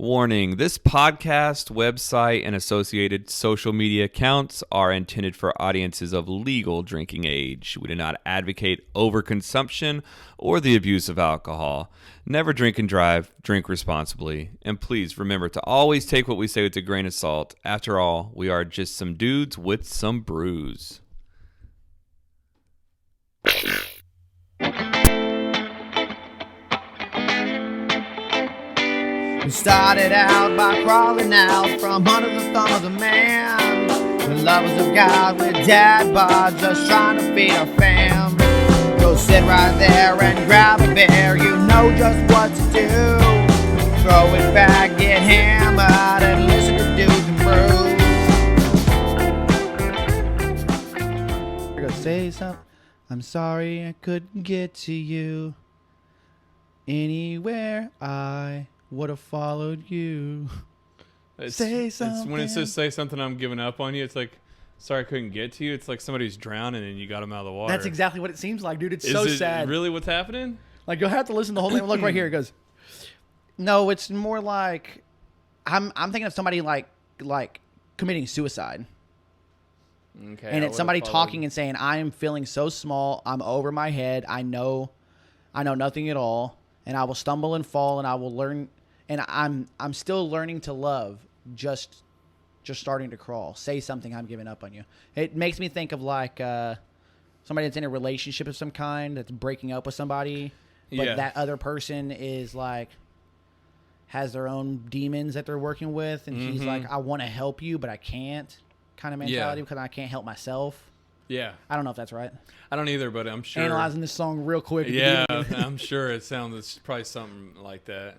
Warning, this podcast, website, and associated social media accounts are intended for audiences of legal drinking age. We do not advocate overconsumption or the abuse of alcohol. Never drink and drive, drink responsibly. And please remember to always take what we say with a grain of salt. After all, we are just some dudes with some brews. We started out by crawling out from under the thumb of the man. The lovers of God with dad bods, just trying to feed our fam. Go sit right there and grab a beer, you know just what to do. Throw it back, get hammered, and listen to Dudes and Brews. I gotta say something. I'm sorry I couldn't get to you. Anywhere I would have followed you. Say something. When it says say something, I'm giving up on you. It's like, sorry I couldn't get to you. It's like somebody's drowning and you got them out of the water. That's exactly what it seems like, dude. It's Is so it sad. really what's happening? Like, you'll have to listen to the whole thing. Look right here. It goes, no, it's more like, I'm thinking of somebody like committing suicide. Okay. And it's somebody talking and saying, I am feeling so small. I'm over my head. I know nothing at all. And I will stumble and fall and I will learn. And I'm still learning to love, just starting to crawl. Say something, I'm giving up on you. It makes me think of like somebody that's in a relationship of some kind that's breaking up with somebody, but that other person is like has their own demons that they're working with, and he's like, I want to help you, but I can't, kind of mentality because I can't help myself. Yeah. I don't know if that's right. I don't either, but I'm sure. Analyzing this song real quick. Yeah, I'm sure it's probably something like that.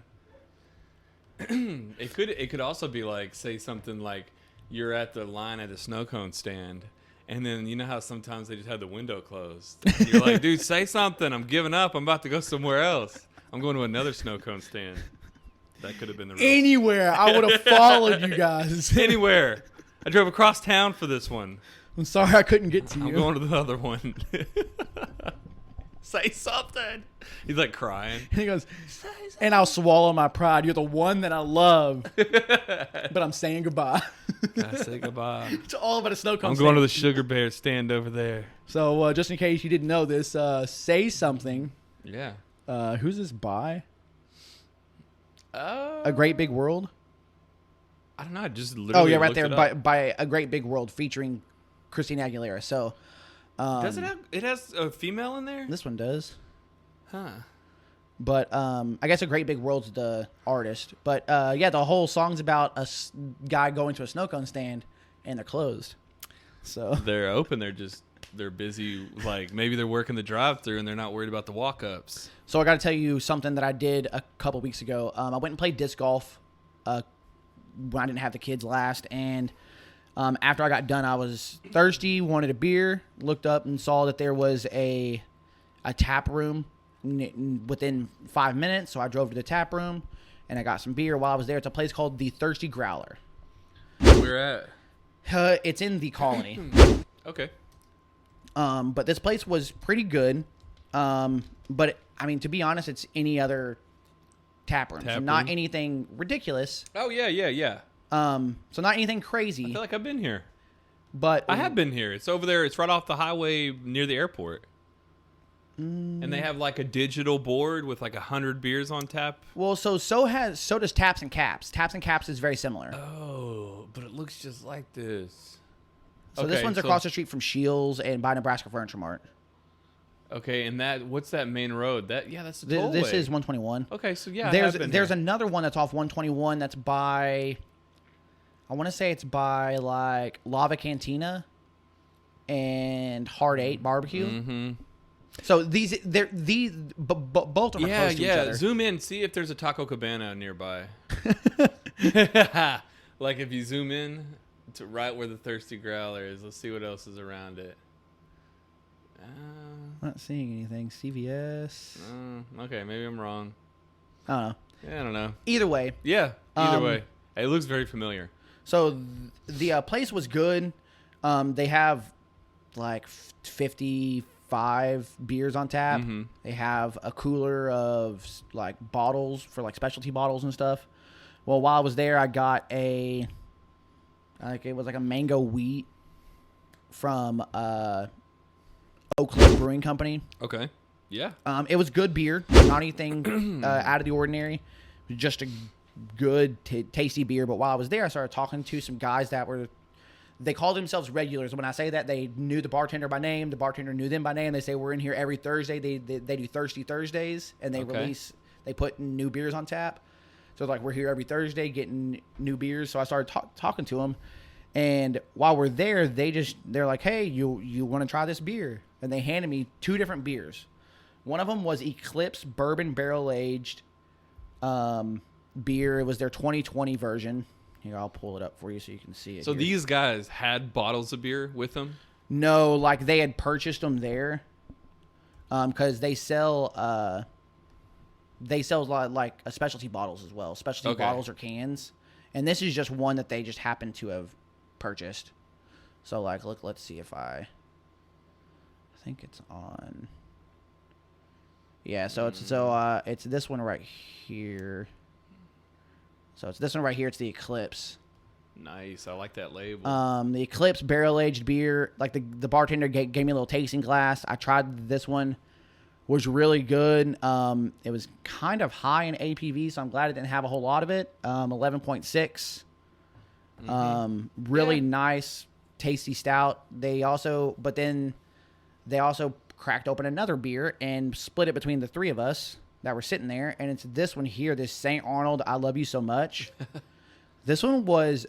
It could also be like, say something like you're at the line at a snow cone stand, and then you know how sometimes they just have the window closed. And you're like, dude, say something. I'm giving up. I'm about to go somewhere else. I'm going to another sno cone stand. That could have been the real. Anywhere I would have followed you guys. Anywhere. I drove across town for this one. I'm sorry I couldn't get to you. I'm going to the other one. Say something. He's like crying. And he goes, and I'll swallow my pride. You're the one that I love. But I'm saying goodbye. I say goodbye. It's all about a snow cone. I'm going to the Sugar Bear stand over there. So just in case you didn't know this, Say Something. Yeah. Who's this by? A Great Big World? I don't know. I just literally right there. By By A Great Big World featuring Christina Aguilera. So does it have? It has a female in there. This one does. Huh. But I guess A Great Big World's the artist. But the whole song's about a guy going to a snow cone stand and they're closed. So they're open. They're busy. Like maybe they're working the drive-thru and they're not worried about the walk-ups. So I got to tell you something that I did a couple weeks ago. I went and played disc golf when I didn't have the kids last, and after I got done, I was thirsty, wanted a beer, looked up and saw that there was a tap room within 5 minutes. So I drove to the tap room and I got some beer while I was there. It's a place called the Thirsty Growler. Where at? It's in the Colony. Okay. But this place was pretty good. But I mean, to be honest, it's any other tap room. So not anything ridiculous. Oh yeah. So not anything crazy. I feel like I've been here. But I have been here. It's over there. It's right off the highway near the airport. And they have like a digital board with like 100 beers on tap. Well, so does Taps and Caps. Taps and Caps is very similar. Oh, but it looks just like this. So this one's across the street from Shields and by Nebraska Furniture Mart. Okay, and what's that main road? That's the tollway. This is 121. Okay, so yeah, there's another one that's off 121 that's by, I want to say it's by like Lava Cantina and Hard 8 Barbecue. Mm-hmm. So both are close to each other. Zoom in, see if there's a Taco Cabana nearby. Like if you zoom in to right where the Thirsty Growler is, let's see what else is around it. Not seeing anything. CVS. Okay, maybe I'm wrong. I don't know. Yeah, I don't know. Either way. Yeah, either way. It looks very familiar. So the place was good. They have like 55 beers on tap. Mm-hmm. They have a cooler of like bottles for like specialty bottles and stuff. Well, while I was there, I got it was like a mango wheat from Oak Cliff Brewing Company. Okay. Yeah. It was good beer, not anything out of the ordinary. It was just a good, tasty beer. But while I was there, I started talking to some guys they called themselves regulars. When I say that, they knew the bartender by name. The bartender knew them by name. They say, we're in here every Thursday. They do Thirsty Thursdays, and they they put new beers on tap. So like, we're here every Thursday getting new beers. So I started talking to them. And while we're there, they're like, hey, you want to try this beer? And they handed me 2 different beers. One of them was Eclipse Bourbon Barrel Aged beer. It was their 2020 version. Here, I'll pull it up for you so you can see it. So here. these guys had bottles of beer with them? No, like they had purchased them there, because they sell like specialty bottles as well, specialty bottles or cans, and this is just one that they just happened to have purchased. So like, look, let's see if I think it's on. Yeah, so it's this one right here. So it's this one right here. It's the Eclipse. Nice. I like that label. The Eclipse barrel-aged beer. Like the bartender gave me a little tasting glass. I tried this one. Was really good. It was kind of high in APV, so I'm glad it didn't have a whole lot of it. 11.6. Really nice, tasty stout. They also cracked open another beer and split it between the 3 of us that were sitting there, and it's this one here, this St. Arnold I Love You So Much. This one was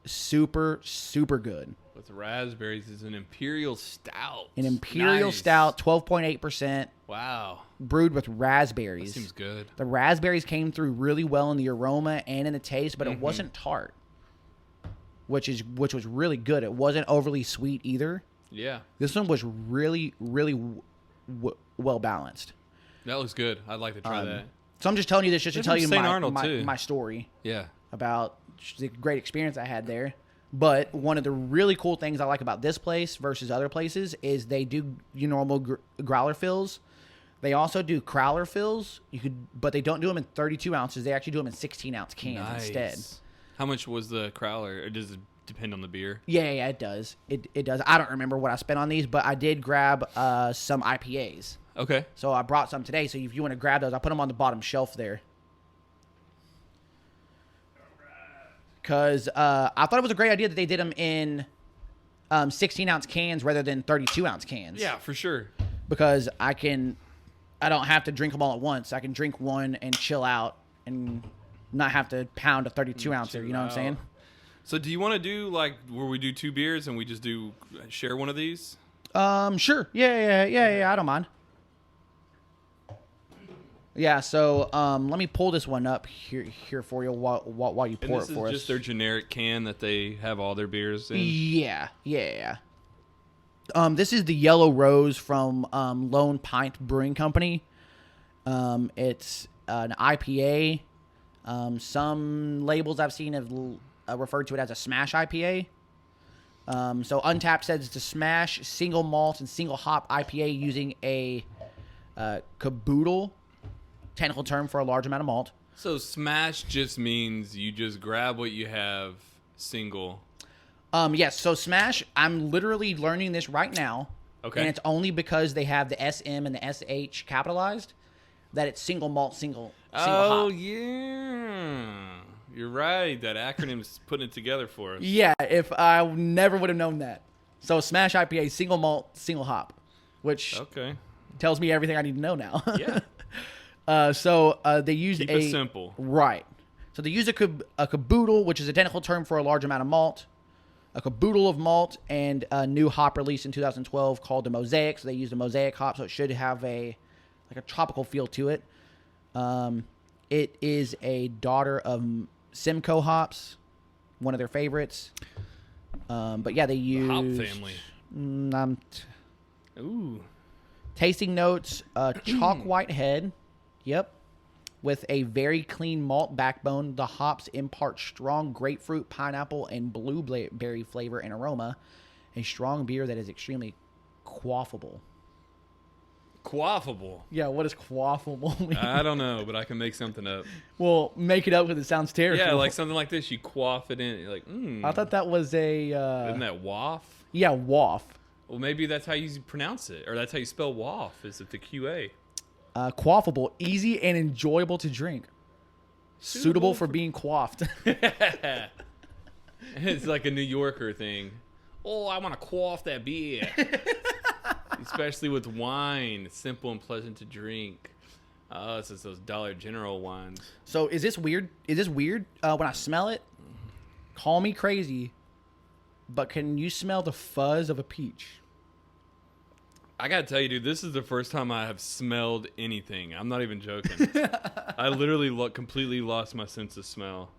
super, super good. With raspberries is an Imperial Stout. An Imperial Stout, 12.8%. Wow. Brewed with raspberries. That seems good. The raspberries came through really well in the aroma and in the taste, but it wasn't tart, which was really good. It wasn't overly sweet either. Yeah. This one was really, really well balanced. That looks good. I'd like to try that. So I'm just telling you this just to tell you my story. Yeah. About the great experience I had there. But one of the really cool things I like about this place versus other places is they do your normal growler fills. They also do crowler fills. But they don't do them in 32 ounces. They actually do them in 16-ounce cans instead. How much was the crowler? Or does it depend on the beer? Yeah, it does. It does. I don't remember what I spent on these, but I did grab some IPAs. Okay. So I brought some today. So if you want to grab those, I'll put them on the bottom shelf there. Because I thought it was a great idea that they did them in 16-ounce cans rather than 32-ounce cans. Yeah, for sure. Because I don't have to drink them all at once. I can drink one and chill out and not have to pound a 32-ouncer. You know what I'm saying? So do you want to do like where we do 2 beers and we just share one of these? Sure. Yeah. I don't mind. Yeah, so let me pull this one up here for you while you pour it for us. And this is just their generic can that they have all their beers in? Yeah. This is the Yellow Rose from Lone Pint Brewing Company. It's an IPA. Some labels I've seen have referred to it as a smash IPA. So Untappd says it's a smash single malt and single hop IPA using a caboodle. Technical term for a large amount of malt. So smash just means you just grab what you have single. Yes. So smash, I'm literally learning this right now. Okay. And it's only because they have the SM and the SH capitalized that it's single malt, single hop. Oh, yeah. You're right. That acronym's putting it together for us. Yeah. If I never would have known that. So smash IPA, single malt, single hop, which tells me everything I need to know now. Yeah. So they use Keep it simple. Right. So they use a caboodle, which is a technical term for a large amount of malt. A caboodle of malt and a new hop released in 2012 called the Mosaic. So they used a Mosaic hop, so it should have a tropical feel to it. It is a daughter of Simcoe hops, one of their favorites. But yeah, they use Hop family. Ooh. Tasting notes: chalk white head. Yep. With a very clean malt backbone, the hops impart strong grapefruit, pineapple, and blueberry flavor and aroma. A strong beer that is extremely quaffable. Quaffable. Yeah, what does quaffable mean? I don't know, but I can make something up. Well, make it up because it sounds terrible. Yeah, like something like this. You quaff it in. You're like, I thought that was a... Isn't that waff? Yeah, waff. Well, maybe that's how you pronounce it. Or that's how you spell waff, is it the QA? Quaffable, easy and enjoyable to drink. Suitable for being quaffed. It's like a New Yorker thing. Oh, I want to quaff that beer. Especially with wine. It's simple and pleasant to drink. Oh, it's just those Dollar General wines. So is this weird? When I smell it? Call me crazy, but can you smell the fuzz of a peach? I gotta tell you, dude, this is the first time I have smelled anything. I'm not even joking. I literally completely lost my sense of smell.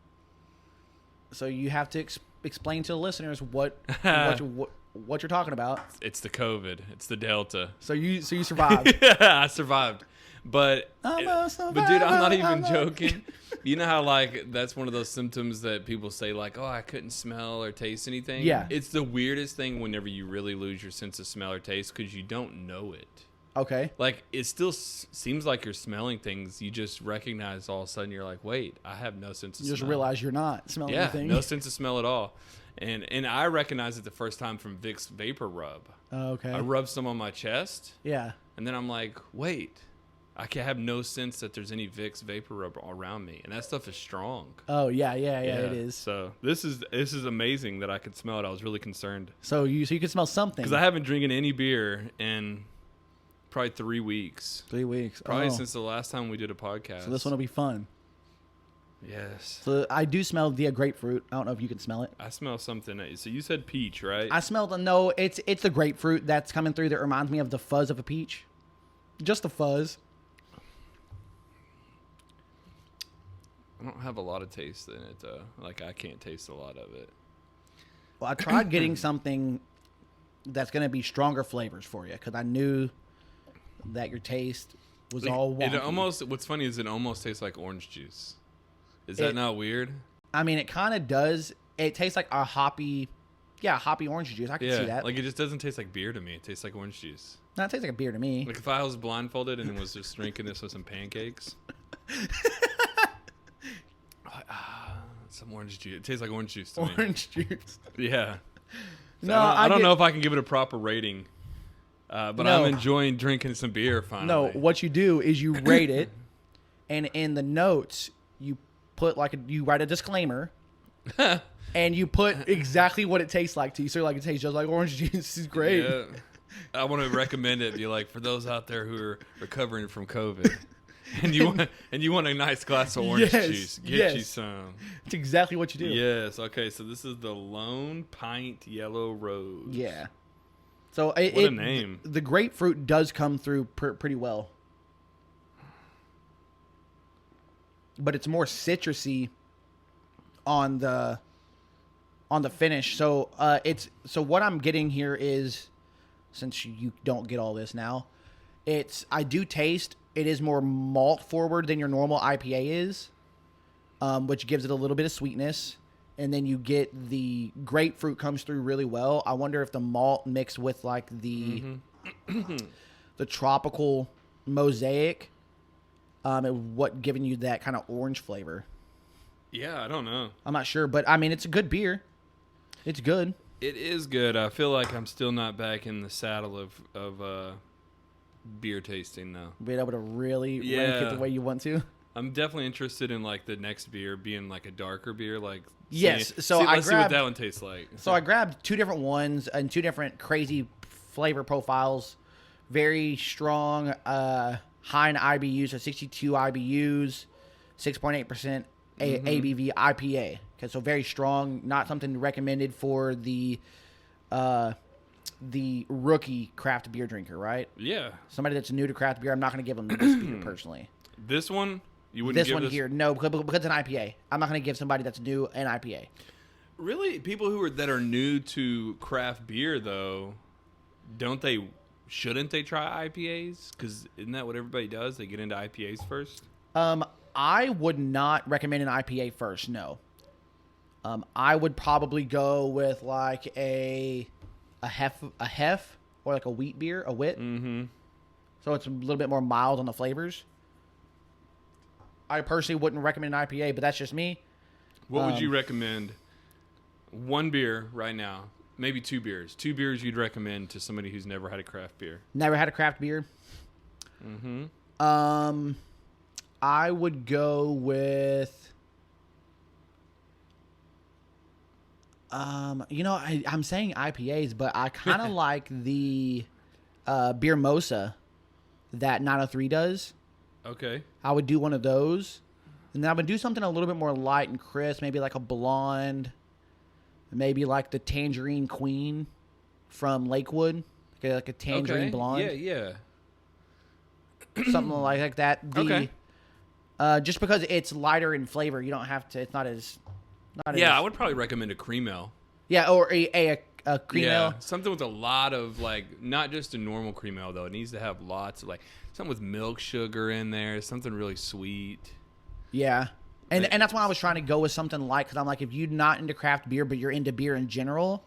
So you have to explain to the listeners what you're talking about. It's the COVID. It's the Delta. So you survived. Yeah, I survived. But dude, I'm not even joking. You know how like that's one of those symptoms that people say like, oh, I couldn't smell or taste anything? Yeah. It's the weirdest thing whenever you really lose your sense of smell or taste because you don't know it. Okay. Like it still seems like you're smelling things. You just recognize all of a sudden you're like, wait, I have no sense of smell. You just realize you're not smelling anything. No sense of smell at all. And I recognized it the first time from Vicks Vapor Rub. Oh, okay. I rubbed some on my chest. Yeah. And then I'm like, wait, I can have no sense that there's any Vicks Vapor Rub around me. And that stuff is strong. Oh, yeah, it is. So this is amazing that I could smell it. I was really concerned. So you could smell something. Because I haven't drinking any beer in probably 3 weeks. 3 weeks. Probably since the last time we did a podcast. So this one will be fun. Yes. So I do smell the grapefruit. I don't know if you can smell it. I smell something. So you said peach, right? I smell it's the grapefruit that's coming through that reminds me of the fuzz of a peach. Just the fuzz. I don't have a lot of taste in it, though. Like, I can't taste a lot of it. Well, I tried getting something that's going to be stronger flavors for you because I knew that your taste was all wonky. What's funny is it almost tastes like orange juice. Is that not weird? I mean, it kind of does. It tastes like a hoppy orange juice. I can see that. Like it just doesn't taste like beer to me. It tastes like orange juice. No, it tastes like a beer to me. Like if I was blindfolded and was just drinking this with some pancakes. Some orange juice. It tastes like orange juice to me. Orange juice. Yeah. So No, I don't know if I can give it a proper rating. But No. I'm enjoying drinking some beer finally. No, what you do is you rate it, and in the notes you put you write a disclaimer, and you put exactly what it tastes like to you. So like it tastes just like orange juice. This is great. Yeah. I want to recommend it. Be like for those out there who are recovering from COVID, and you want a nice glass of orange juice. Get you some. It's exactly what you do. Yes. Okay. So this is the Lone Pint Yellow Rose. Yeah. So What a name. The grapefruit does come through pretty well, but it's more citrusy on the finish. So what I'm getting here is, since you don't get all this now, I do taste it is more malt forward than your normal IPA is, which gives it a little bit of sweetness. And then you get the grapefruit comes through really well. I wonder if the malt mixed with like the the tropical mosaic, what giving you that kind of orange flavor. Yeah, I don't know. I'm not sure, but I mean it's a good beer. It's good. It is good. I feel like I'm still not back in the saddle of beer tasting though. Being able to really rank it the way you want to. I'm definitely interested in like the next beer being like a darker beer, like yes. Let's see what that one tastes like. So I grabbed 2 different ones and 2 different crazy flavor profiles, very strong, high in IBUs, so 62 IBUs, 6.8% ABV IPA. Okay, so very strong, not something recommended for the rookie craft beer drinker, right? Yeah. Somebody that's new to craft beer, I'm not going to give them this beer personally. This one. You wouldn't this give one here, no, because it's an IPA. I'm not going to give somebody that's new an IPA. Really, people that are new to craft beer though, shouldn't they try IPAs? Because isn't that what everybody does? They get into IPAs first. I would not recommend an IPA first. No. I would probably go with like a hef or like a wheat beer, a wit. Mm-hmm. so it's a little bit more mild on the flavors. I personally wouldn't recommend an IPA, but that's just me. What would you recommend? One beer right now, maybe 2 beers. 2 beers you'd recommend to somebody who's never had a craft beer. Never had a craft beer. Mm-hmm. I would go with. I'm saying IPAs, but I kind of like the Beer Mosa that 903 does. Okay. I would do one of those. And then I would do something a little bit more light and crisp, maybe like a blonde, maybe like the Tangerine Queen from Lakewood, like a tangerine blonde. Yeah. Something like that. Okay. Just because it's lighter in flavor, you don't have to. It's not as. I would probably recommend a cream ale. Yeah, or a cream ale. Something with a lot of not just a normal cream ale though. It needs to have lots of something with milk sugar in there, something really sweet. Yeah, and that's why I was trying to go with something because I'm like, if you're not into craft beer but you're into beer in general,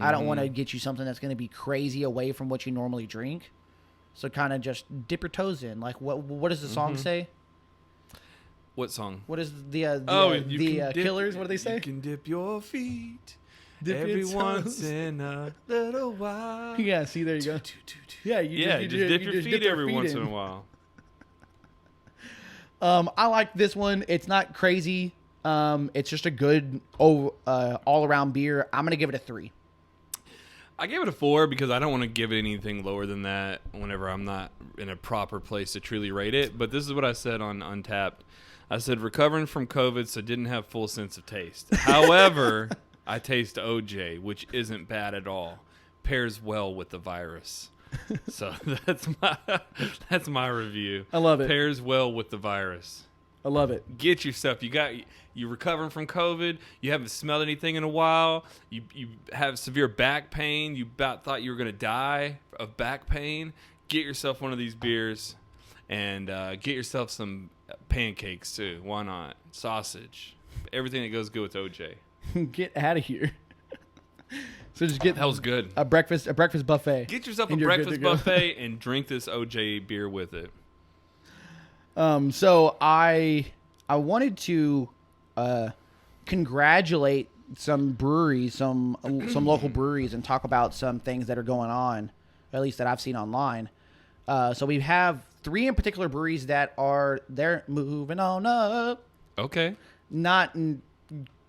I don't want to get you something that's going to be crazy away from what you normally drink. So kind of just dip your toes in. Like what does the song say? What song? What is the Killers? What do they say? You can dip your feet Dip every your once toes. in a little while. Yeah, see, there you go. Yeah, you just dip your feet every once in a while. I like this one. It's not crazy. It's just a good all-around beer. I'm gonna give it a 3. I gave it a 4 because I don't want to give it anything lower than that whenever I'm not in a proper place to truly rate it. But this is what I said on Untappd. I said recovering from COVID, so didn't have full sense of taste. However, I taste OJ, which isn't bad at all. Pairs well with the virus. So that's my review. I love it. Pairs well with the virus. I love it. Get your stuff. You're recovering from COVID. You haven't smelled anything in a while. You have severe back pain. You about thought you were going to die of back pain. Get yourself one of these beers and get yourself some pancakes too. Why not? Sausage. Everything that goes good with OJ. Get out of here. So just get That was good. a breakfast buffet. Get yourself a and you're good breakfast to go. buffet and drink this OJ beer with it. So I wanted to congratulate some breweries, some local breweries, and talk about some things that are going on, at least that I've seen online. So we have 3 in particular breweries that they're moving on up. Okay. Not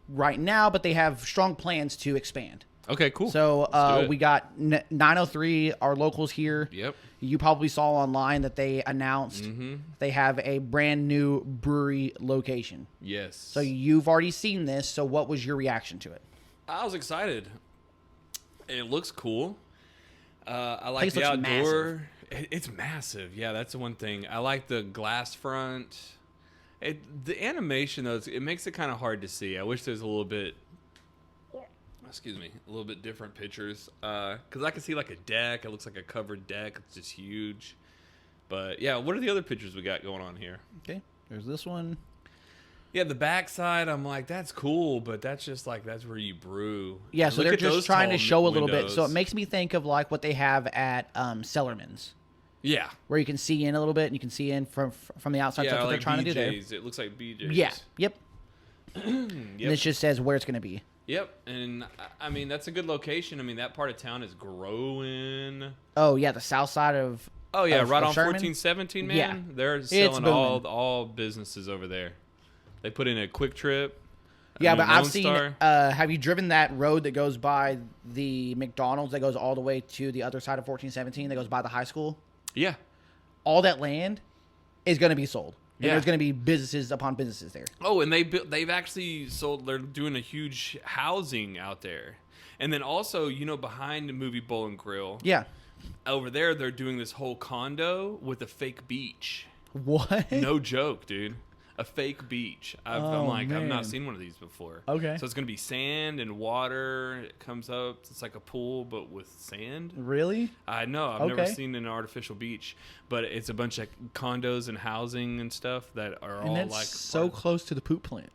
right now, but they have strong plans to expand. Okay, cool. So we got 903, our locals here. Yep. You probably saw online that they announced they have a brand new brewery location. Yes. So you've already seen this. So what was your reaction to it? I was excited. It looks cool. I like Place the looks outdoor. It's massive. Yeah, that's the one thing. I like the glass front. The animation, though, it makes it kind of hard to see. I wish there's a little bit different pictures. Because I can see like a deck. It looks like a covered deck. It's just huge. But yeah, what are the other pictures we got going on here? Okay, there's this one. Yeah, the backside, I'm like, that's cool, but that's just that's where you brew. Yeah, so they're just trying to show a little bit. So it makes makes me think of like what they have at Cellarman's. Yeah. Where you can see in a little bit and you can see in from the outside. Yeah, That's what like they're trying BJ's. to do there. It looks like BJ's. Yeah. Yep. Yep. And this just says where it's going to be. Yep. And I mean, that's a good location. I mean, that part of town is growing. Oh, yeah. The south side of. Oh, yeah. of Right on Sherman? 1417, man. Yeah. They're selling all businesses over there. They put in a Quick Trip. Yeah, but I've Lone seen. Star. Have you driven that road that goes by the McDonald's that goes all the way to the other side of 1417 that goes by the high school? Yeah. All that land is going to be sold. And Yeah. there's going to be businesses upon businesses there. Oh, and they've actually sold. They're doing a huge housing out there, and then also behind the movie Bowl and Grill. Yeah. Over there, they're doing this whole condo with a fake beach. What? No joke, dude. A fake beach. I'm like, I've man. not seen one of these before. Okay. So it's going to be sand and water. It comes up. It's like a pool, but with sand. Really? I know. I've never Okay. seen an artificial beach. But it's a bunch of condos and housing and stuff that are And all that's like... so close to the poop plant.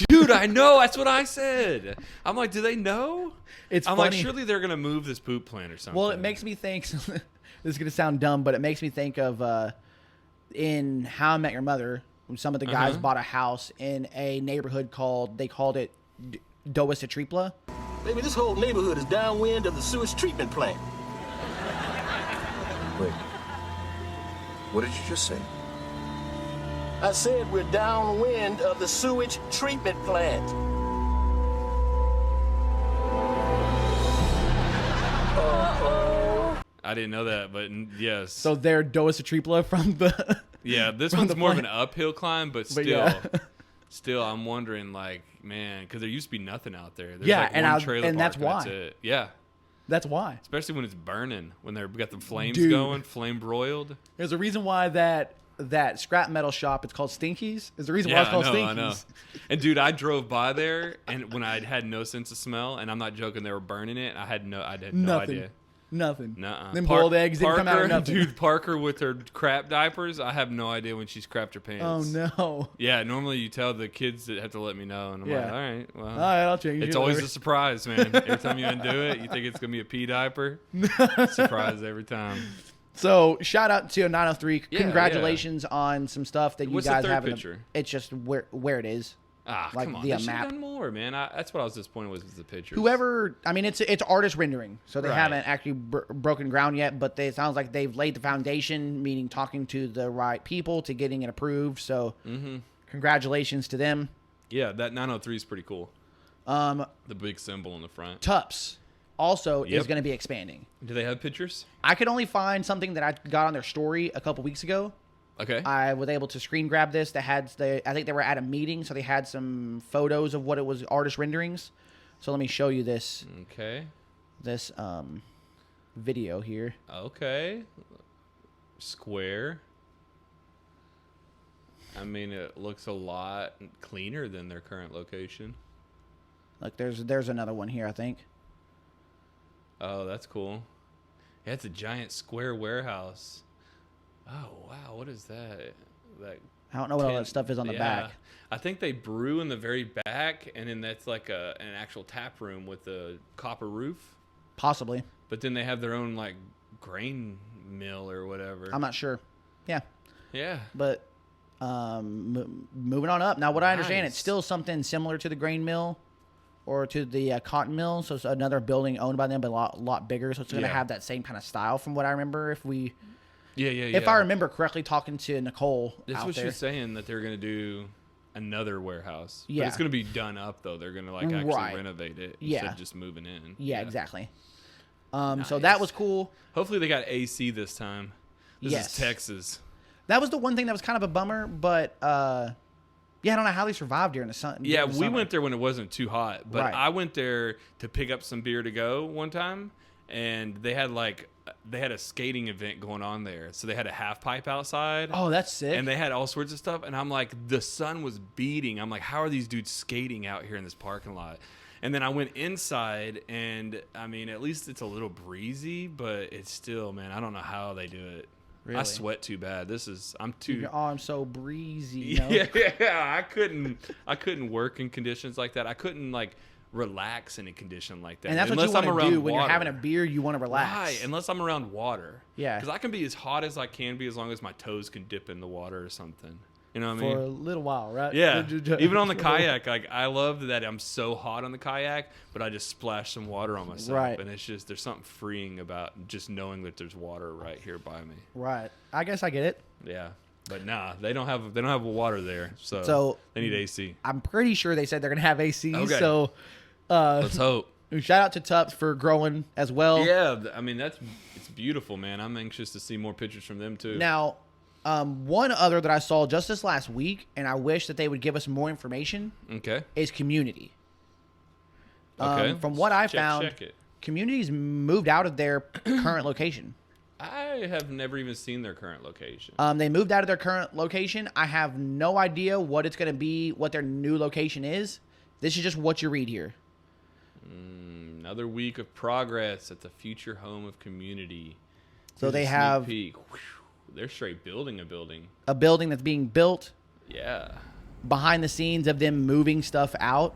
Dude, I know. That's what I said. I'm like, do they know? It's I'm funny. like, surely they're going to move this poop plant or something. Well, it makes me think. this is gonna sound dumb, but it makes me think of in How I Met Your Mother. When some of the guys bought a house in a neighborhood called it Doisa Tripla. Baby, this whole neighborhood is downwind of the sewage treatment plant. Wait. What did you just say? I said we're downwind of the sewage treatment plant. I didn't know that, but yes. So they're Doisa Tripla from the. Yeah, this from one's the more of an plant. uphill climb, but still, yeah. still, I'm wondering, like, man, because there used to be nothing out there. There's Yeah, like and one I- trailer and park that's why. it. Yeah, That's why. especially when it's burning, when they've got the flames Dude. going, flame broiled. There's a reason why that scrap metal shop, it's called Stinkies. There's a reason why Yeah, it's called I know. Stinkies. And dude, I drove by there, and when I had no sense of smell, and I'm not joking, they were burning it. I had no Nothing. idea. Nothing. Nuh-uh. Them boiled eggs didn't come out or nothing. Dude, Parker with her crap diapers, I have no idea when she's crapped her Oh pants. no. Yeah, normally you tell the kids that have to let me know, and I'm like, Yeah. all right, well. All right, I'll change. It's you always later. a surprise, man. Every time you undo it, you think it's going to be a pee diaper. Surprise every time. So shout out to 903. Yeah, Congratulations on some stuff that you What's the guys third have. picture? It's just where it is. Ah, Like come on. via They should have map. done more, man. That's what I was disappointed with the pictures. Whoever, I mean, it's artist rendering, so they Right. haven't actually broken ground yet. But it sounds like they've laid the foundation, meaning talking to the right people to getting it approved. So, congratulations to them. Yeah, that 903 is pretty cool. The big symbol in the front. Tups also Yep. is going to be expanding. Do they have pictures? I could only find something that I got on their story a couple weeks ago. Okay. I was able to screen grab this. I think they were at a meeting, so they had some photos of what it was, artist renderings. So let me show you this Okay. video here. Okay. Square. I mean, it looks a lot cleaner than their current location. Like there's another one here, I think. Oh, that's cool. Yeah, it's a giant square warehouse. Oh, wow. What is that? I don't know what all that tent- stuff is on the back. I think they brew in the very back, and then that's like an actual tap room with a copper roof. Possibly. But then they have their own, like, grain mill or whatever. I'm not sure. Yeah. Yeah. But moving on up. Now, what I understand, Nice. it's still something similar to the grain mill or to the cotton mill. So it's another building owned by them, but a lot bigger. So it's going to Yeah. have that same kind of style from what I remember. Yeah. If I remember correctly, talking to Nicole That's out what there. she's saying, that they're going to do another warehouse. Yeah. But it's going to be done up, though. They're going to, like, actually Right. renovate it Yeah. instead of just moving in. Yeah, exactly. So Nice. that was cool. Hopefully they got AC this time. This Yes. is Texas. That was the one thing that was kind of a bummer, but yeah, I don't know how they survived during the sun. Yeah, during the we summer. went there when it wasn't too hot, but Right. I went there to pick up some beer to go one time, and they had a skating event going on there. So they had a half pipe outside. Oh, that's sick. And they had all sorts of stuff, and I'm like, the sun was beating. I'm like, how are these dudes skating out here in this parking lot? And then I went inside, and I mean, at least it's a little breezy, but it's still, man, I don't know how they do it. Really? I sweat too bad. I'm too. Oh, I'm so breezy. You know? Yeah, I couldn't work in conditions like that. I couldn't like relax in a condition like that. And that's unless what you I'm want to around do when you're water. having a beer. You want to relax. Right, unless I'm around water. Yeah. Because I can be as hot as I can be as long as my toes can dip in the water or something. You know what I mean? For a little while, right? Yeah. Even on the kayak, like I love that I'm so hot on the kayak, but I just splash some water on myself. Right. And it's just there's something freeing about just knowing that there's water right here by me. Right. I guess I get it. Yeah. But nah, they don't have water there. So they need AC. I'm pretty sure they said they're gonna have AC. Okay. So Let's hope. shout out to Tups for growing as well. Yeah, I mean it's beautiful, man. I'm anxious to see more pictures from them too. Now, one other that I saw just this last week, and I wish that they would give us more information, Okay. is Community. Okay. From what I found, check it. Community's moved out of their current location. I have never even seen their current location. They moved out of their current location. I have no idea what it's going to be, what their new location is. This is just what you read here. Another week of progress at the future home of Community. So Here's they a sneak have peek. Whew, they're straight building a building. a building that's being built, Yeah. behind the scenes of them moving stuff out.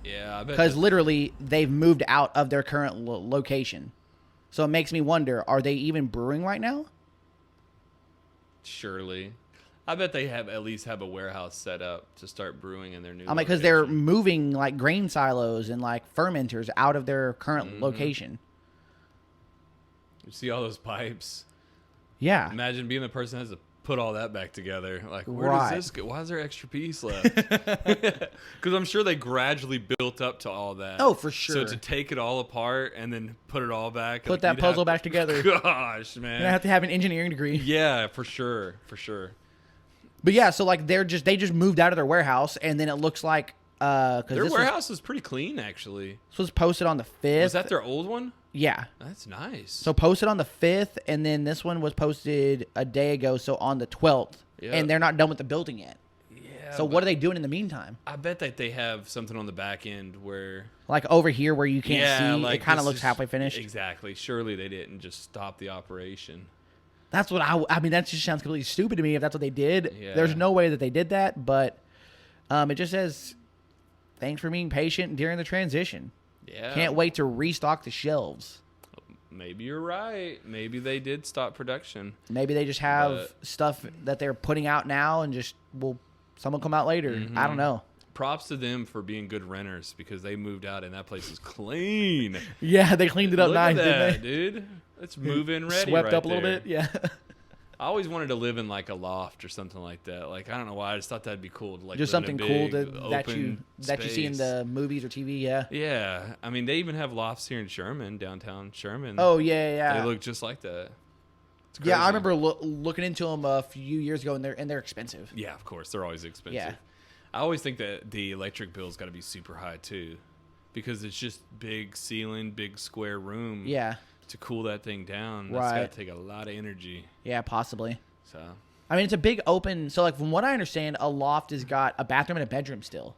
Yeah, I bet. Because literally, they've moved out of their current location. So it makes me wonder, are they even brewing right now? Surely. I bet they at least have a warehouse set up to start brewing in their new I'm like, because they're location. moving like grain silos and like fermenters out of their current Mm-hmm. location. You see all those pipes? Yeah. Imagine being the person that has to put all that back together. Like, where Right. does this go? Why is there extra piece left? Because I'm sure they gradually built up to all that. Oh, for sure. So to take it all apart and then put it all back. Put like, that you'd puzzle have- back together. Gosh, man. I have to have an engineering degree. Yeah, for sure. For sure. But yeah, so like they just moved out of their warehouse, and then it looks like because Their this warehouse is pretty clean, actually. was posted on the 5th. Was that their old one? Yeah. That's nice. So posted on the 5th, and then this one was posted a day ago, so on the 12th. Yeah. And they're not done with the building yet. yeah. So what are they doing in the meantime? I bet that they have something on the back end where Like over here where you can't see, like it kind of this looks is- halfway finished. Exactly. Surely they didn't just stop the operation. That's what I mean, that just sounds completely stupid to me if that's what they did. Yeah. There's no way that they did that, but it just says, thanks for being patient during the transition. Yeah. Can't wait to restock the shelves. Maybe you're right. Maybe they did stop production. Maybe they just have But- stuff that they're putting out now and just some will come out later. Mm-hmm. I don't know. Props to them for being good renters because they moved out and that place is clean. Yeah, they cleaned it up Look nice, at that, didn't they? dude. Let's move in ready. Swept right up a little there. bit. Yeah. I always wanted to live in like a loft or something like that. Like I don't know why. I just thought that'd be cool. To, like Just live in something a cool big, that open you see in space. the movies or TV. Yeah. Yeah, I mean they even have lofts here in Sherman, downtown Sherman. Oh yeah. They look just like that. It's Yeah, I crazy. remember looking into them a few years ago, and they're expensive. Yeah, of course they're always expensive. Yeah. I always think that the electric bill's got to be super high too, because it's just big ceiling, big square room. Yeah. To cool that thing down, that's Right. got to take a lot of energy. Yeah, possibly. So I mean, it's a big open. So, like, from what I understand, a loft has got a bathroom and a bedroom still,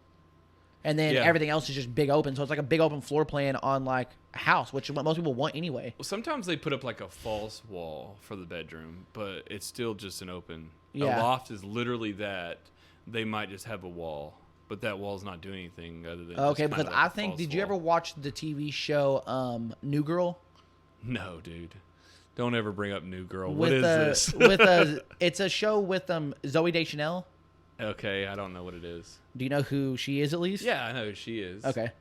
and then Yeah. everything else is just big open. So it's like a big open floor plan on like a house, which is what most people want anyway. well, sometimes they put up like a false wall for the bedroom, but it's still just an open. Yeah. A loft is literally that. They might just have a wall, but that wall's not doing anything other than just Okay, kind of because like I a think, false did you ever wall. watch the TV show New Girl? No, dude. Don't ever bring up New Girl. With What is this? it's a show with Zoe Deschanel. Okay, I don't know what it is. Do you know who she is at least? Yeah, I know who she is. Okay.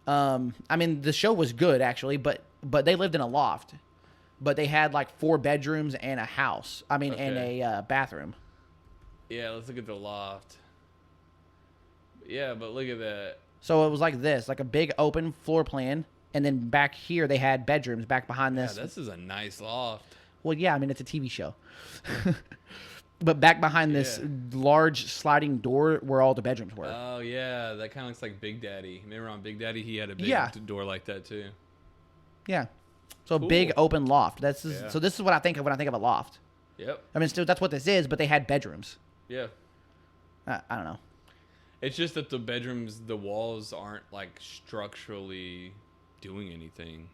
I mean, the show was good actually, but they lived in a loft, but they had like 4 bedrooms and a house. I mean, and Okay. a bathroom. Yeah, let's look at the loft. Yeah, but look at that. So it was like this, like a big open floor plan, and then back here they had bedrooms back behind Yeah, this. this is a nice loft. Well, yeah, I mean it's a TV show. But back behind this Yeah. large sliding door where all the bedrooms were. Oh yeah, that kind of looks like Big Daddy. Remember on Big Daddy, he had a big Yeah. door like that too. Yeah. So a Cool. big open loft. Yeah. So this is what I think of when I think of a loft. Yep. I mean, still that's what this is, but they had bedrooms. Yeah. I don't know. It's just that the bedrooms, the walls aren't like structurally doing anything.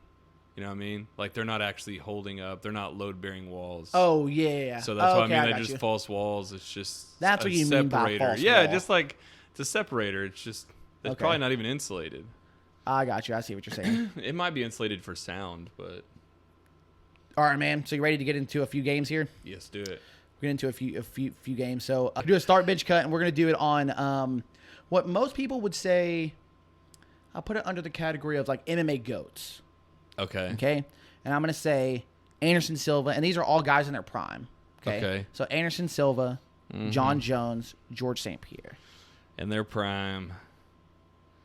You know what I mean? Like they're not actually holding up. They're not load-bearing walls. Oh yeah. So that's what I mean. They're got just you. false walls. It's just That's a what you mean by separator. false Yeah, wall. just like it's a separator. It's just it's Okay. probably not even insulated. I got you. I see what you're saying. It might be insulated for sound, but All right, man. So you ready to get into a few games here? yes, do it. We're get into a few games. So I'll do a start bench cut, and we're gonna do it on what most people would say. I'll put it under the category of like MMA goats. Okay. Okay, and I'm gonna say Anderson Silva, and these are all guys in their prime. Okay. Okay. So Anderson Silva, John Jones, George St. Pierre. In their prime.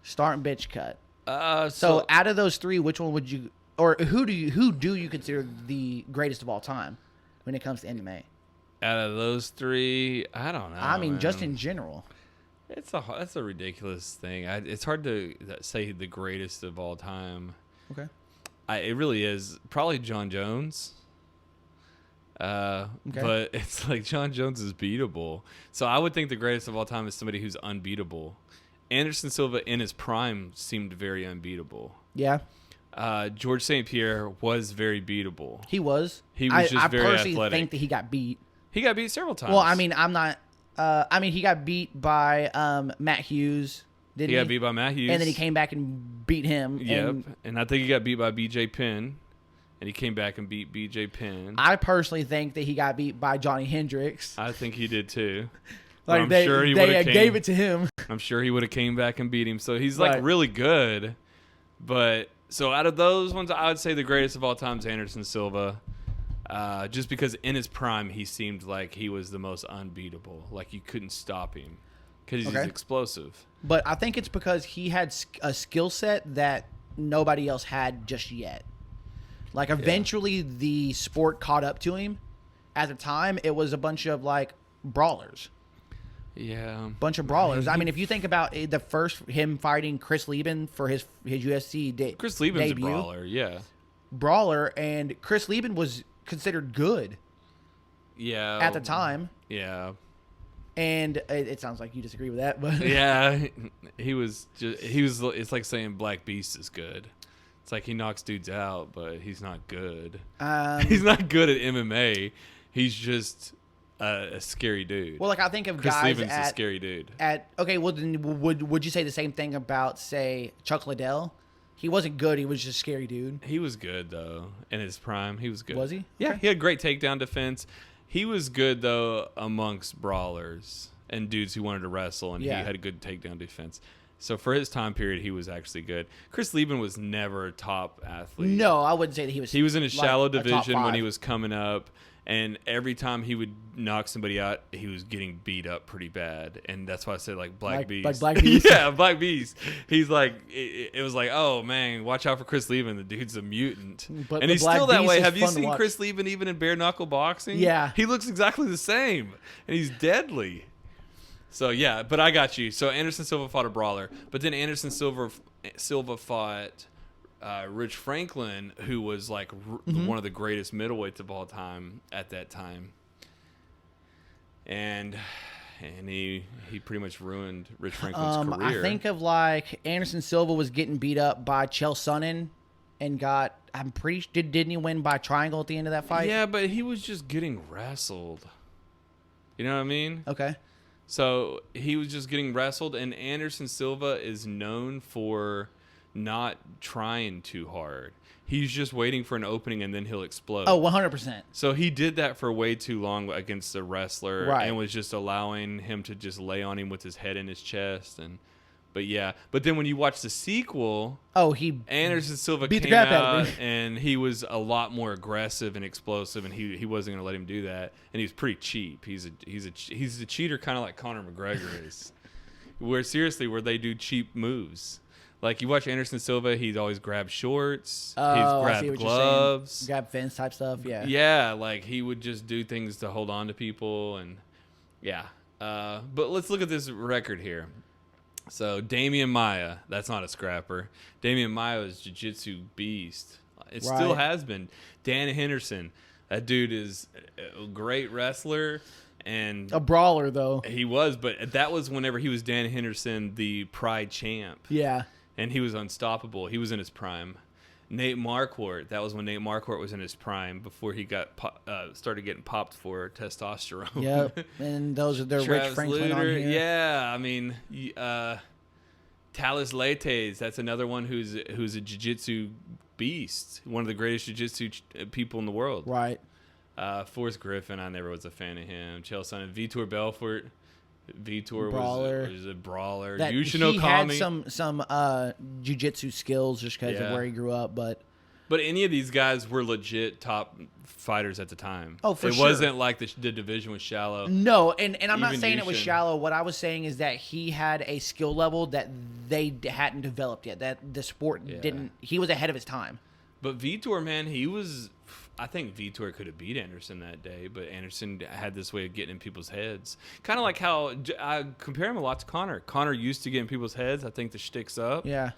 Start bench cut. So So out of those 3, which one would you, or who do you consider the greatest of all time when it comes to MMA? out of those 3, I don't know. I mean, just man. in general. That's a ridiculous thing. It's hard to say the greatest of all time. Okay. It really is probably John Jones. But it's like John Jones is beatable. So I would think the greatest of all time is somebody who's unbeatable. Anderson Silva in his prime seemed very unbeatable. Yeah, George St. Pierre was very beatable. he was. He was just I very personally athletic. think that he got beat. He got beat several times. Well, I mean, I'm not. I mean, he got beat by Matt Hughes. Didn't he he? got beat by Matt Hughes. And then he came back and beat him. Yep. And And I think he got beat by BJ Penn and he came back and beat BJ Penn. I personally think that he got beat by Johnny Hendricks. I think he did too. Like I'm they, sure he they would've gave it to him. I'm sure he would have came back and beat him. So he's like Right. really good. But so out of those ones, I would say the greatest of all time is Anderson Silva. Just because in his prime, he seemed like he was the most unbeatable. Like you couldn't stop him because he's explosive. But I think it's because he had a skill set that nobody else had just yet. Like eventually the sport caught up to him. At the time, it was a bunch of like brawlers. Yeah. Bunch of brawlers. I mean, if you think about the first him fighting Chris Lieben for his UFC Chris Lieben's debut, a brawler, yeah. brawler, and Chris Lieben was considered good Yeah. at the time. Yeah. And it sounds like you disagree with that, but Yeah. It's like saying Black Beast is good. It's like he knocks dudes out, but he's not good. He's not good at MMA. He's just a scary dude. well, like I think of Chris guys Lieben's a scary dude. Okay, well then would you say the same thing about say Chuck Liddell? He wasn't good. He was just a scary dude. He was good though in his prime. He was good. Was he? Yeah, Okay. he had great takedown defense. He was good though amongst brawlers and dudes who wanted to wrestle, and Yeah. he had a good takedown defense. So for his time period, he was actually good. Chris Lieben was never a top athlete. No, I wouldn't say that he was. He was in a like, shallow a top division when five. he was coming up, and every time he would knock somebody out, he was getting beat up pretty bad, and that's why I said like Black Beast. Like Black Beast? Yeah, Black Beast. He's like, it was like, oh man, watch out for Chris Lieben. The dude's a mutant, But and the he's Black still that Beast way. is Have you fun to seen watch. Chris Lieben even in bare knuckle boxing? Yeah. he looks exactly the same, and he's deadly. So yeah, but I got you. So Anderson Silva fought a brawler, but then Anderson Silva fought Rich Franklin, who was like one of the greatest middleweights of all time at that time, and he pretty much ruined Rich Franklin's career. I think of like Anderson Silva was getting beat up by Chael Sonnen, and got. I'm pretty. Didn't he win by triangle at the end of that fight? Yeah, but he was just getting wrestled. You know what I mean? Okay. So he was just getting wrestled, and Anderson Silva is known for not trying too hard. He's just waiting for an opening, and then he'll explode. Oh, 100%. So he did that for way too long against the wrestler, Right. and was just allowing him to just lay on him with his head in his chest. But then when you watch the sequel, Oh, he Anderson Silva beat the came crap out out of him. and he was a lot more aggressive and explosive, and he wasn't going to let him do that. And he was pretty cheap. He's a cheater, kind of like Conor McGregor is. Where they do cheap moves. Like you watch Anderson Silva, he's always grabbed shorts. Oh, I see he's what grabbed you're gloves. saying. Grab fence type stuff. Yeah. Yeah, like he would just do things to hold on to people, and yeah. But let's look at this record here. So Damian Maia, that's not a scrapper. Damian Maia is jiu-jitsu beast. It still Right. has been. Dan Henderson, that dude is a great wrestler, and A brawler though. he was. But that was whenever he was Dan Henderson, the Pride champ, Yeah. and he was unstoppable. He was in his prime. Nate Marquardt, that was when Nate Marquardt was in his prime before he got started getting popped for testosterone. Yep. And those are their Rich Travis Franklin on Luter, here. yeah. I mean, Talis Leites, that's another one who's a jiu-jitsu beast, one of the greatest jiu-jitsu people in the world. Right. Forrest Griffin, I never was a fan of him. Chelsea and Vitor Belfort. Vitor Brawler. was a brawler. That Yushin he had Okami. some jiu-jitsu skills just because Yeah. of where he grew up, but But any of these guys were legit top fighters at the time. Oh, for it sure. wasn't like the division was shallow. no, and I'm not Even saying it was Yushin. shallow. What I was saying is that he had a skill level that hadn't developed yet. That the sport Yeah. didn't. He was ahead of his time. But Vitor, man, I think Vitor could have beat Anderson that day, but Anderson had this way of getting in people's heads. Kind of like how I compare him a lot to Connor. Connor used to get in people's heads. I think the shtick's up. Yeah.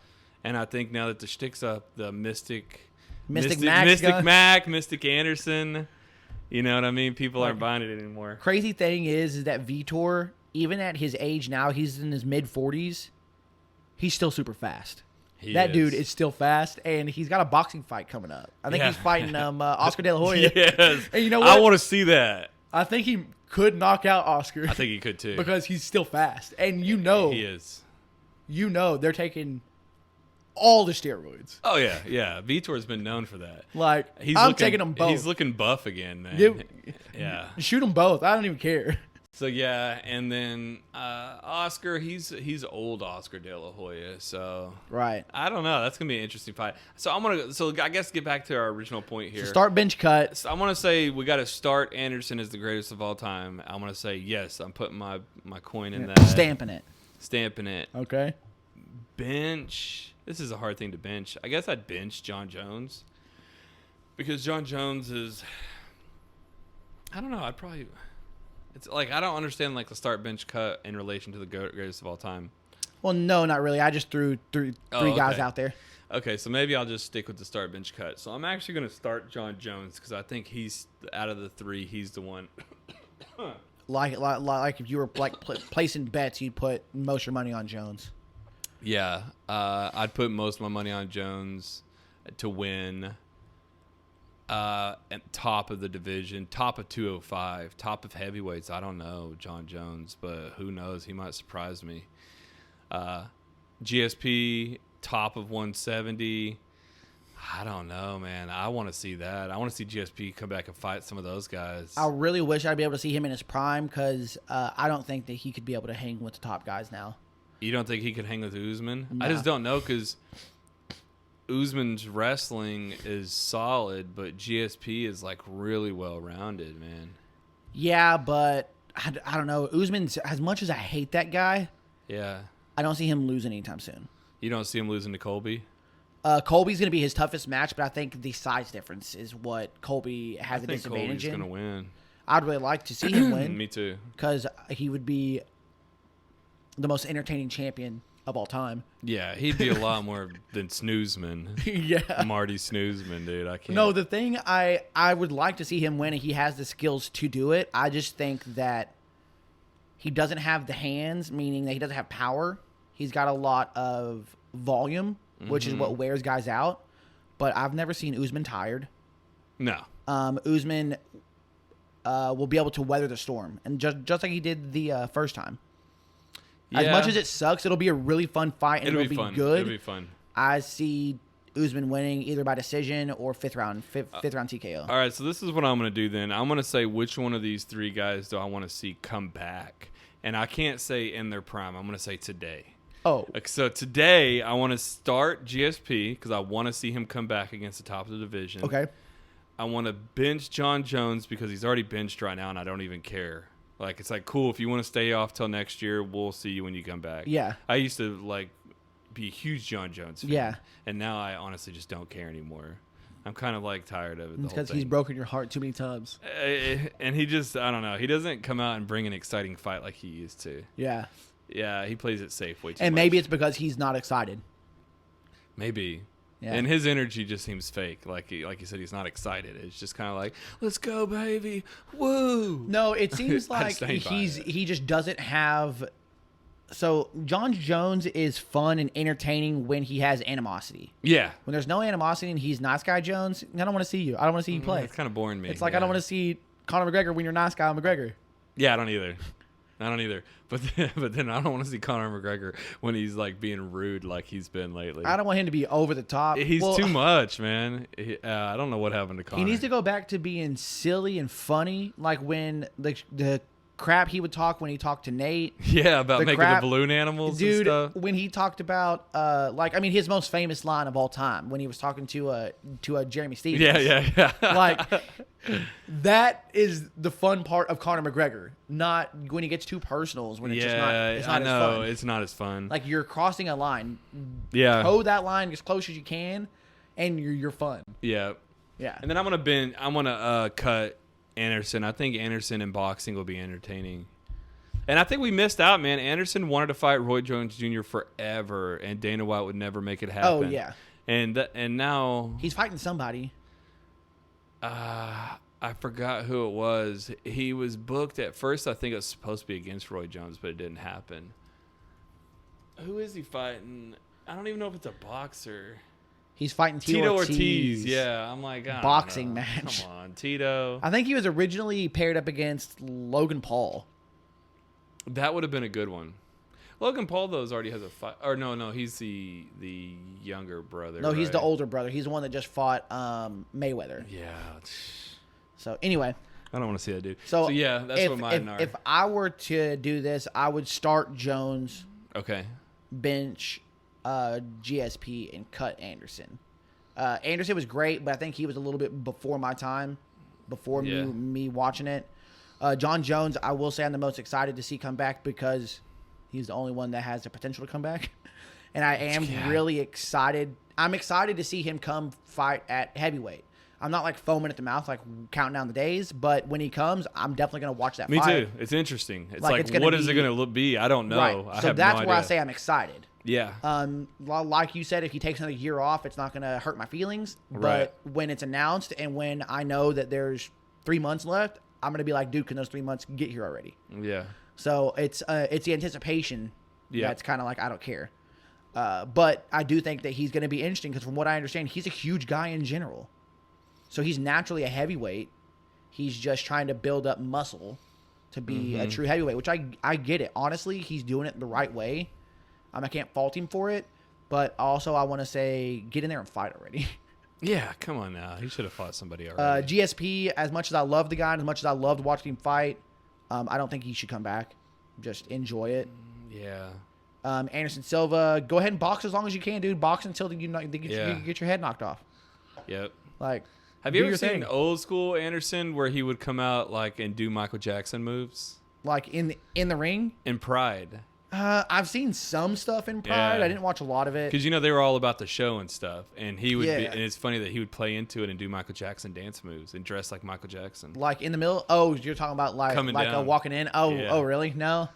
And I think now that the shtick's up, the Mystic Mac, Mystic Anderson, you know what I mean? People aren't buying it anymore. Crazy thing is that Vitor, even at his age now, he's in his mid-40s. He's still super fast. That dude is still fast, and he's got a boxing fight coming up. I think Yeah. he's fighting Oscar De La Hoya. Yes. And you know what? I want to see that. I think he could knock out Oscar I think he could too. because he's still fast. And you know he is. they're taking all the steroids. Oh yeah, yeah. Vitor's been known for that. Like, He's I'm looking, taking them both. He's looking buff again, man. Yeah. Shoot them both. I don't even care. So yeah, and then Oscar, he's old Oscar De La Hoya, so Right. I don't know. That's gonna be an interesting fight. So I guess get back to our original point here. So start bench cut. So I want to say we got to start Anderson as the greatest of all time. I want to say yes. I'm putting my coin in that. Stamping it. Okay. Bench. This is a hard thing to bench. I guess I'd bench John Jones because John Jones is. I don't know. I'd probably. It's like I don't understand like the start bench cut in relation to the greatest of all time. Well, no, not really. I just threw three guys out there. Okay, so maybe I'll just stick with the start bench cut. So I'm actually going to start John Jones because I think he's out of the three, he's the one. Like if you were like placing bets, you'd put most of your money on Jones. Yeah, I'd put most of my money on Jones to win. At top of the division, top of 205, top of heavyweights. I don't know John Jones, but who knows? He might surprise me. GSP, top of 170. I don't know, man. I want to see that. I want to see GSP come back and fight some of those guys. I really wish I'd be able to see him in his prime because I don't think that he could be able to hang with the top guys now. You don't think he could hang with Usman? No. I just don't know because Usman's wrestling is solid, but GSP is like really well rounded, man. Yeah, but I don't know. Usman's, as much as I hate that guy, Yeah. I don't see him losing anytime soon. You don't see him losing to Colby? Colby's going to be his toughest match, but I think the size difference is what Colby has a disadvantage Colby's in. going to win. I'd really like to see him win. Me too. Because he would be the most entertaining champion of all time. Yeah, he'd be a lot more than Snoozman. Yeah. Marty Snoozman, dude. I can't. No, the thing I would like to see him win, and he has the skills to do it. I just think that he doesn't have the hands, meaning that he doesn't have power. He's got a lot of volume, which is what wears guys out. But I've never seen Usman tired. No. Usman will be able to weather the storm, and just like he did the first time. Yeah. As much as it sucks, it'll be a really fun fight, and it'll be fun. good. It'll be fun. I see Usman winning either by decision or fifth round TKO. All right, so this is what I'm going to do then. I'm going to say which one of these three guys do I want to see come back. And I can't say in their prime. I'm going to say today. Oh. So today, I want to start GSP because I want to see him come back against the top of the division. Okay. I want to bench John Jones because he's already benched right now, and I don't even care. Like, it's like, cool, if you want to stay off till next year, we'll see you when you come back. Yeah. I used to, like, be a huge John Jones fan. Yeah. And now I honestly just don't care anymore. I'm kind of, like, tired of it. It's because he's broken your heart too many times. And he just, I don't know. He doesn't come out and bring an exciting fight like he used to. Yeah. Yeah, he plays it safe way too much. And maybe it's because he's not excited. Maybe. Yeah. And his energy just seems fake. Like you said, he's not excited. It's just kind of like, let's go, baby. Woo. No, it seems I like just ain't buying it. he just doesn't have. So John Jones is fun and entertaining when he has animosity. Yeah. When there's no animosity and he's nice guy Jones, I don't want to see you. I don't want to see you play. It's kind of boring me. It's like I don't want to see Conor McGregor when you're nice guy McGregor. Yeah, I don't either. But then I don't want to see Conor McGregor when he's like being rude like he's been lately. I don't want him to be over the top. He's too much, man. I don't know what happened to Conor. He needs to go back to being silly and funny, like when the crap he would talk when he talked to Nate. Yeah, about making crap, the balloon animals dude, and stuff. when he talked about his most famous line of all time when he was talking to Jeremy Stevens. Yeah. Like that is the fun part of Conor McGregor, not when he gets too personal. When it's just not. It's not I know as fun. it's not as fun. Like you're crossing a line. Yeah. Toe that line as close as you can, and you're fun. Yeah. Yeah. And then I'm gonna cut Anderson. I think Anderson in boxing will be entertaining. And I think we missed out, man. Anderson wanted to fight Roy Jones Jr. forever, and Dana White would never make it happen. Oh yeah. And now he's fighting somebody. I forgot who it was. He was booked at first. I think it was supposed to be against Roy Jones, but it didn't happen. Who is he fighting? I don't even know if it's a boxer. He's fighting Tito Ortiz. Yeah, I'm like, boxing match. Come on, Tito. I think he was originally paired up against Logan Paul. That would have been a good one. Logan Paul though already has a fight. Or no, he's the younger brother. No, he's the right? older brother. He's the one that just fought Mayweather. Yeah. So anyway, I don't want to see that dude. so yeah, that's what mine are. If I were to do this, I would start Jones, Okay. bench GSP, and cut Anderson. Anderson was great, but I think he was a little bit before my time, before me watching it. John Jones, I will say I'm the most excited to see come back because he's the only one that has the potential to come back. And I am really excited. I'm excited to see him come fight at heavyweight. I'm not like foaming at the mouth, like counting down the days, but when he comes, I'm definitely going to watch that Me fight. too. It's interesting. It's Like, what is it going to be? I don't know. Right. I So have that's no where I idea. say I'm excited. Yeah. Like you said, if he takes another year off, it's not going to hurt my feelings. Right. But when it's announced and when I know that there's 3 months left, I'm going to be like, dude, can those 3 months get here already? Yeah. So it's the anticipation. Yeah. That's kind of like, I don't care. But I do think that he's going to be interesting because from what I understand, he's a huge guy in general. So he's naturally a heavyweight. He's just trying to build up muscle to be a true heavyweight, which I get it. Honestly, he's doing it the right way. I can't fault him for it. But also I want to say, get in there and fight already. Yeah, come on now. He should have fought somebody already. GSP, as much as I love the guy and as much as I loved watching him fight, I don't think he should come back. Just enjoy it. Yeah. Anderson Silva, go ahead and box as long as you can, dude. Box until you get your head knocked off. Yep. Like, Have do you ever your seen thing. old school Anderson where he would come out like and do Michael Jackson moves Like in the ring? in Pride? I've seen some stuff in Pride. Yeah. I didn't watch a lot of it. Because they were all about the show and stuff, and he would be, Yeah. and it's funny that he would play into it and do Michael Jackson dance moves and dress like Michael Jackson. Like in the middle. Oh, you're talking about Coming like down. walking in. Oh, Yeah. oh, really? No,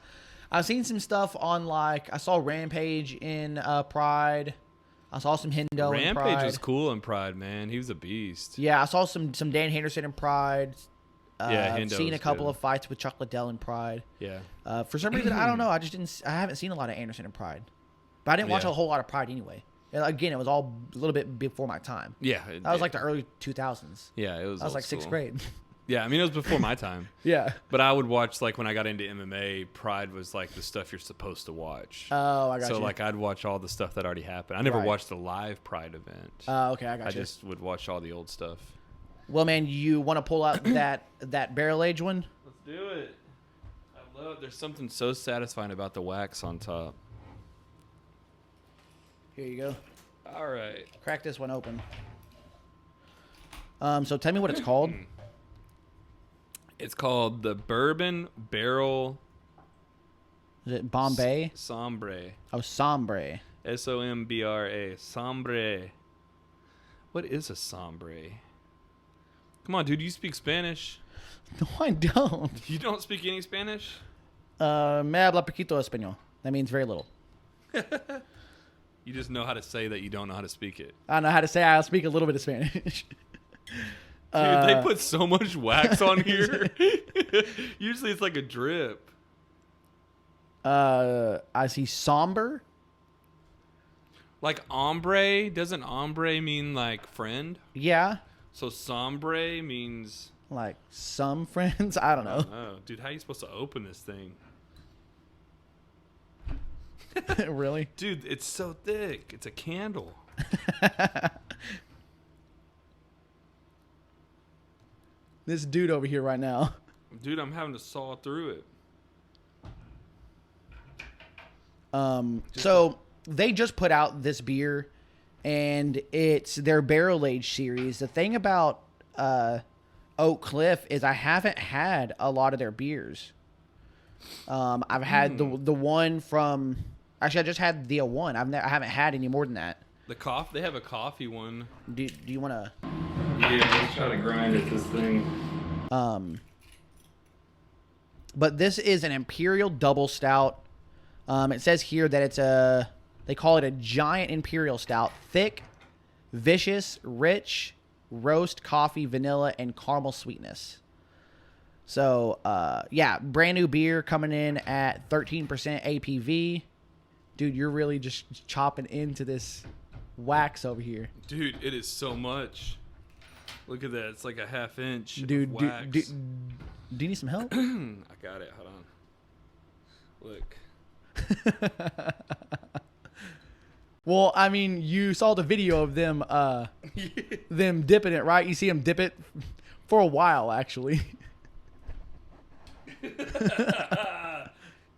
I've seen some stuff on I saw Rampage in Pride. I saw some Hendo in Rampage Pride. was cool in Pride, man. He was a beast. Yeah, I saw some Dan Henderson in Pride. Yeah, I've Hendo seen a was couple good. of fights with Chuck Liddell in Pride. Yeah. For some reason, I don't know. I haven't seen a lot of Anderson in Pride, but I didn't watch Yeah. a whole lot of Pride anyway. And again, it was all a little bit before my time. Yeah. That was like the early 2000s. Yeah, it was. I was old like sixth school. grade. Yeah, I mean it was before my time. Yeah. But I would watch like when I got into MMA, Pride was like the stuff you're supposed to watch. Oh, I got so you. like I'd watch all the stuff that already happened. I never Right. watched the live Pride event. Okay, I got I you. just would watch all the old stuff. Well, man, you want to pull out that barrel age one? Let's do it. I love. There's something so satisfying about the wax on top. Here you go. All right. Crack this one open. So tell me what it's called. It's called the Bourbon Barrel Is it Bombay? Sombre. Oh, Sombre. Sombre. Sombre. What is a sombre? Come on, dude. You speak Spanish. No, I don't. You don't speak any Spanish? Me habla poquito español. That means very little. You just know how to say that you don't know how to speak it. I don't know how to say I speak a little bit of Spanish. Dude, they put so much wax on here. Usually it's like a drip. I see somber. Like ombre, doesn't ombre mean like friend? Yeah. So sombre means... Like some friends. I don't know. Oh, dude, how are you supposed to open this thing? Really? Dude, it's so thick. It's a candle. This dude over here right now. Dude, I'm having to saw through it. So they just put out this beer, and it's their barrel age series. The thing about Oak Cliff is I haven't had a lot of their beers. I've had the one from. Actually, I just had the one. I haven't had any more than that. The coffee, they have a coffee one. Do you want to? Yeah, let's try to grind at this thing. But this is an Imperial Double Stout. It says here that it's they call it a giant Imperial Stout. Thick, vicious, rich, roast, coffee, vanilla, and caramel sweetness. So, yeah, brand new beer coming in at 13% APV. Dude, you're really just chopping into this wax over here. Dude, it is so much. Look at that. It's like a half inch Dude, of wax. do you need some help? I got it. Hold on. Look. Well, I mean, you saw the video of them them dipping it, right? You see them dip it for a while, actually.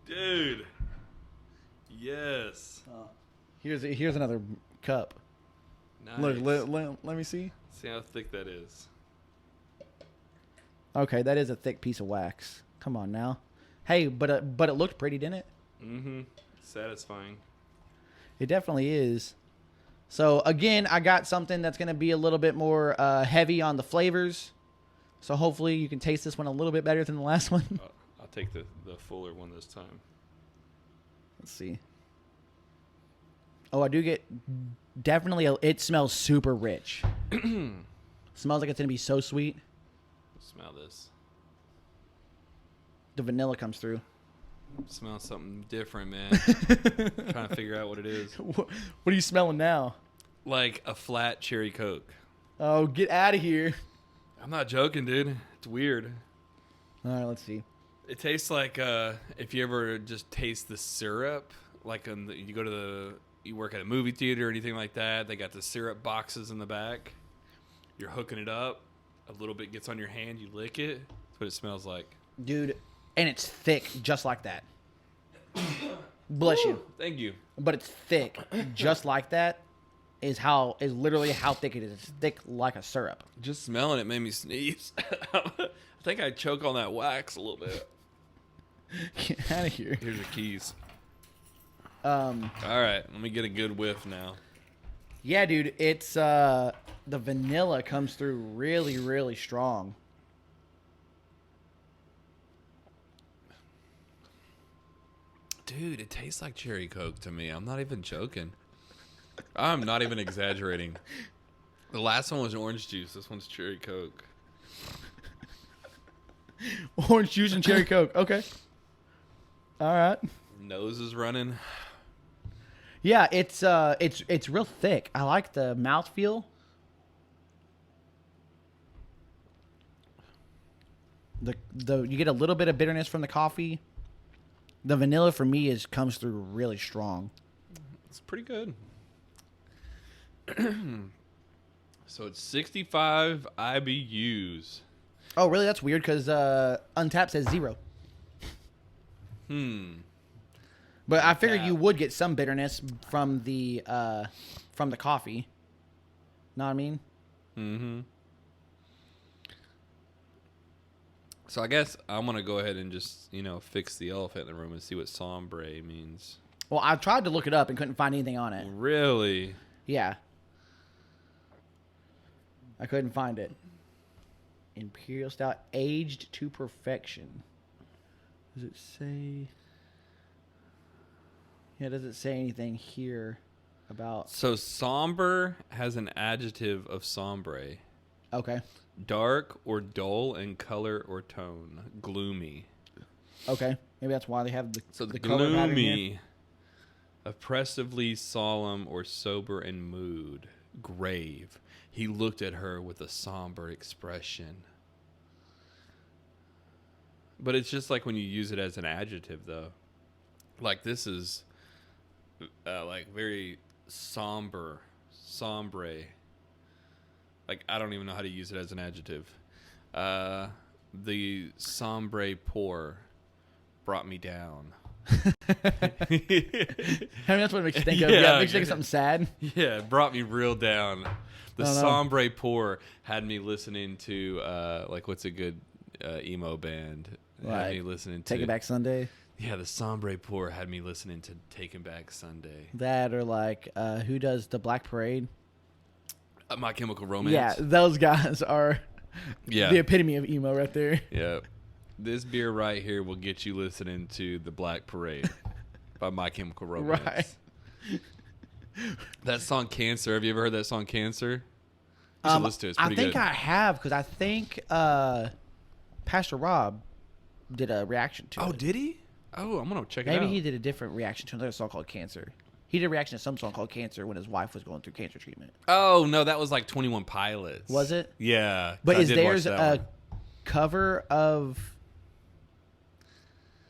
Dude. Yes. Here's another cup. Nice. Look, let me see. See how thick that is. Okay, that is a thick piece of wax. Come on now. Hey, but it looked pretty, didn't it? Mm-hmm. Satisfying. It definitely is. So again, I got something that's going to be a little bit more heavy on the flavors. So hopefully you can taste this one a little bit better than the last one. I'll take the fuller one this time. Let's see. Oh, I do get definitely. It smells super rich. Smells like it's going to be so sweet. Smell this. The vanilla comes through. Smell something different, man. Trying to figure out what it is. What are you smelling now? Like a flat cherry Coke. Oh, get out of here. I'm not joking, dude. It's weird. All right, let's see. It tastes like if you ever just taste the syrup, like you work at a movie theater or anything like that. They got the syrup boxes in the back. You're hooking it up. A little bit gets on your hand. You lick it. That's what it smells like. Dude, and it's thick just like that. Bless you. Thank you. But it's thick just like that is literally how thick it is. It's thick like a syrup. Just smelling it made me sneeze. I think I choke on that wax a little bit. Get out of here. Here's the keys. All right, let me get a good whiff now. Yeah, dude, it's the vanilla comes through really, really strong. Dude, it tastes like cherry Coke to me. I'm not even joking. I'm not even exaggerating. The last one was orange juice. This one's cherry Coke. Orange juice and cherry Coke. Okay. All right. Nose is running. Yeah, it's real thick. I like the mouthfeel. You get a little bit of bitterness from the coffee. The vanilla for me comes through really strong. It's pretty good. So it's 65 IBUs. Oh, really? That's weird because Untappd says 0. But I figured you would get some bitterness from the coffee. Know what I mean? Mm-hmm. So I guess I'm going to go ahead and just, fix the elephant in the room and see what Sombre means. Well, I tried to look it up and couldn't find anything on it. Really? Yeah. I couldn't find it. Imperial Stout aged to perfection. Does it say... Yeah, does it say anything here about... So somber has an adjective of sombre. Okay. Dark or dull in color or tone. Gloomy. Okay. Maybe that's why they have the So the color pattern here. gloomy, oppressively solemn or sober in mood. Grave. He looked at her with a somber expression. But it's just like when you use it as an adjective, though. Like this is like very sombre. Like I don't even know how to use it as an adjective. The sombre pour brought me down. I mean, that's what it makes you think of. Yeah, it makes you think of something sad. Yeah, it brought me real down. The sombre pour had me listening to like what's a good emo band? Had me listening to Taking Back Sunday. Yeah, the sombre pour had me listening to Taking Back Sunday. That or like who does the Black Parade? My Chemical Romance. Yeah, those guys are the epitome of emo right there. Yeah. This beer right here will get you listening to The Black Parade by My Chemical Romance. Right. That song Cancer. Have you ever heard that song Cancer? You should listen to it. It's pretty I think good. I have because I think Pastor Rob did a reaction to it. Oh, did he? Oh, I'm going to check it Maybe out. he did a different reaction to another song called Cancer. He did a reaction to some song called Cancer when his wife was going through cancer treatment. Oh, no, that was like 21 Pilots. Was it? Yeah. But I is did watch theirs that a one. cover of...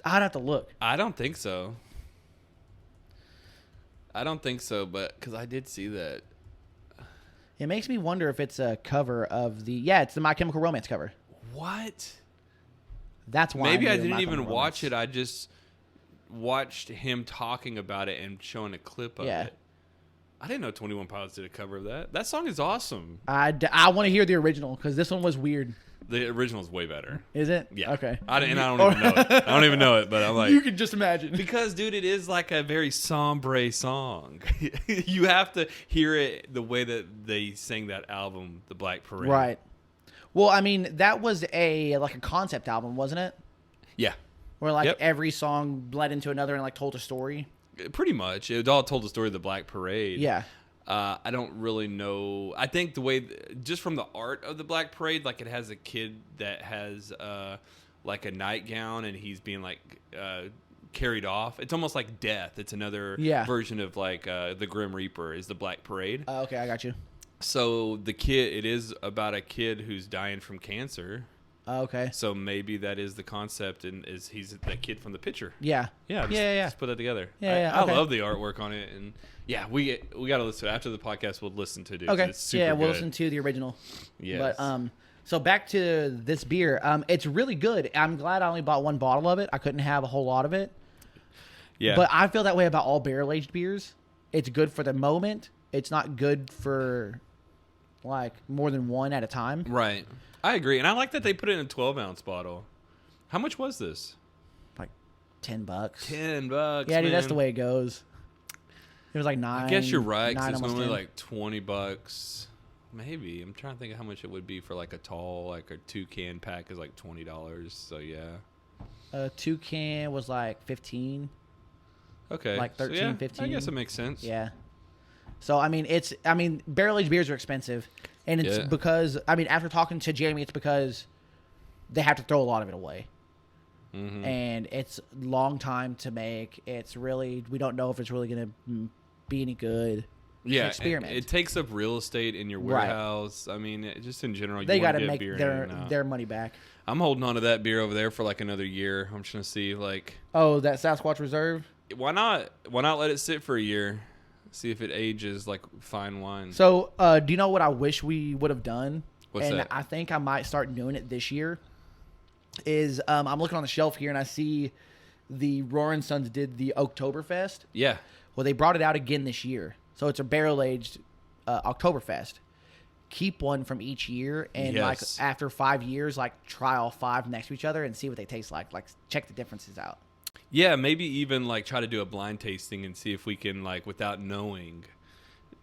I'd have to look. I don't think so. I don't think so, but because I did see that. It makes me wonder if it's a cover of it's the My Chemical Romance cover. What? That's why. Maybe I knew didn't My even Chemical watch Romance. it. I just watched him talking about it and showing a clip of it. I didn't know 21 Pilots did a cover of that. That song is awesome. I want to hear the original because this one was weird. The original is way better. Is it? Yeah. Okay. I don't even know it. I don't even know it, but I'm like, You can just imagine. because, dude, it is like a very sombre song. You have to hear it the way that they sang that album, The Black Parade. Right. Well, I mean, that was a concept album, wasn't it? Yeah. Where Yep. every song bled into another and told a story. Pretty much. It all told the story of the Black Parade. Yeah. I don't really know. I think the way, just from the art of the Black Parade, like it has a kid that has like a nightgown and he's being carried off. It's almost like Death. It's another version of the Grim Reaper is the Black Parade. Okay, I got you. So it is about a kid who's dying from cancer. Okay. So maybe that is the concept, and he's that kid from the picture. Yeah. Yeah. Just put that together. Yeah. I Okay. love the artwork on it, and yeah, we got to listen after the podcast. We'll listen to it. Okay. It's super We'll good. listen to the original. Yes. But so back to this beer. It's really good. I'm glad I only bought one bottle of it. I couldn't have a whole lot of it. Yeah. But I feel that way about all barrel aged beers. It's good for the moment. It's not good for more than one at a time. Right. I agree, and I like that they put it in a 12-ounce bottle. How much was this? Like $10. $10. Yeah, dude, man. that's the way it goes. It was like $9. I guess you're right. 'Cause it's almost normally 10. $20. Maybe. I'm trying to think of how much it would be for a tall, a 2-can pack is $20. So yeah. A 2-can was like 15. Okay. Like 13, so, yeah, 15. I guess it makes sense. Yeah. So barrel aged beers are expensive, and it's because after talking to Jeremy, it's because they have to throw a lot of it away, and it's a long time to make. It's really we don't know if it's really going to be any good. Yeah, experiment. It takes up real estate in your warehouse. I mean, just in general, They got to to make beer their money back. I'm holding on to that beer over there for another year. I'm just gonna see Oh, that Sasquatch Reserve. why not let it sit for a year, see if it ages like fine wine. So, do you know what I wish we would have done? What's and that? I think I might start doing it this year. Is I'm looking on the shelf here and I see the Roaring Sons did the Oktoberfest. Yeah. Well, they brought it out again this year, so it's a barrel aged Oktoberfest. Keep one from each year, and Yes. after 5 years, try all 5 next to each other and see what they taste like. Check the differences out. Yeah, maybe even try to do a blind tasting and see if we can without knowing,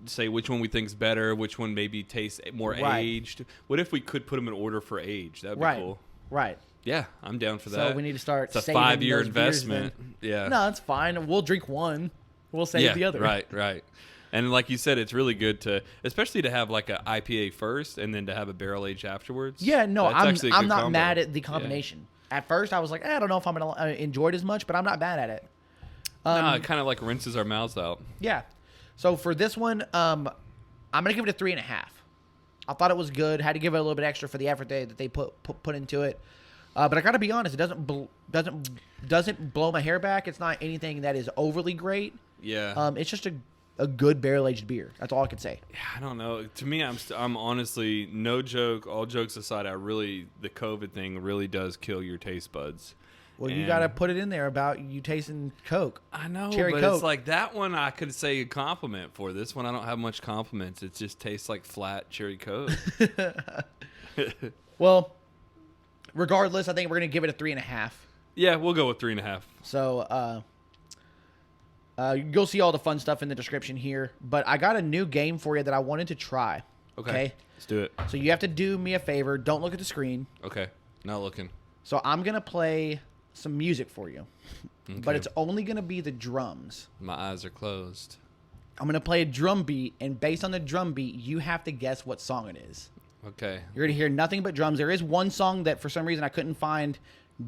say which one we think's better, which one maybe tastes more aged. What if we could put them in order for age? That'd be cool. Right. Yeah, I'm down for that. So we need to start. It's a saving 5-year those beers investment. then. Yeah. No, it's fine. We'll drink one. We'll save the other. Right. And like you said, it's really good especially to have a IPA first and then to have a barrel age afterwards. Yeah, no, That's actually a I'm good not combo. mad at the combination. At first, I was like, I don't know if I'm gonna enjoy it as much, but I'm not mad at it. No, it kind of rinses our mouths out. Yeah. So for this one, I'm gonna give it a 3.5. I thought it was good. Had to give it a little bit extra for the effort that they put into it. But I gotta be honest, it doesn't blow my hair back. It's not anything that is overly great. Yeah. It's just a good barrel aged beer. That's all I can say. I don't know. To me, I'm honestly, no joke. All jokes aside, the COVID thing really does kill your taste buds. Well, you got to put it in there about you tasting Coke. I know, Cherry but Coke. it's that one I could say a compliment for. This one I don't have much compliments. It just tastes like flat cherry Coke. Well, regardless, I think we're going to give it a 3.5. Yeah, we'll go with 3.5. So, you'll see all the fun stuff in the description here. But I got a new game for you that I wanted to try. Okay. Let's do it. So you have to do me a favor. Don't look at the screen. Okay. Not looking. So I'm going to play some music for you. Okay. But it's only going to be the drums. My eyes are closed. I'm going to play a drum beat. And based on the drum beat, you have to guess what song it is. Okay. You're going to hear nothing but drums. There is one song that for some reason I couldn't find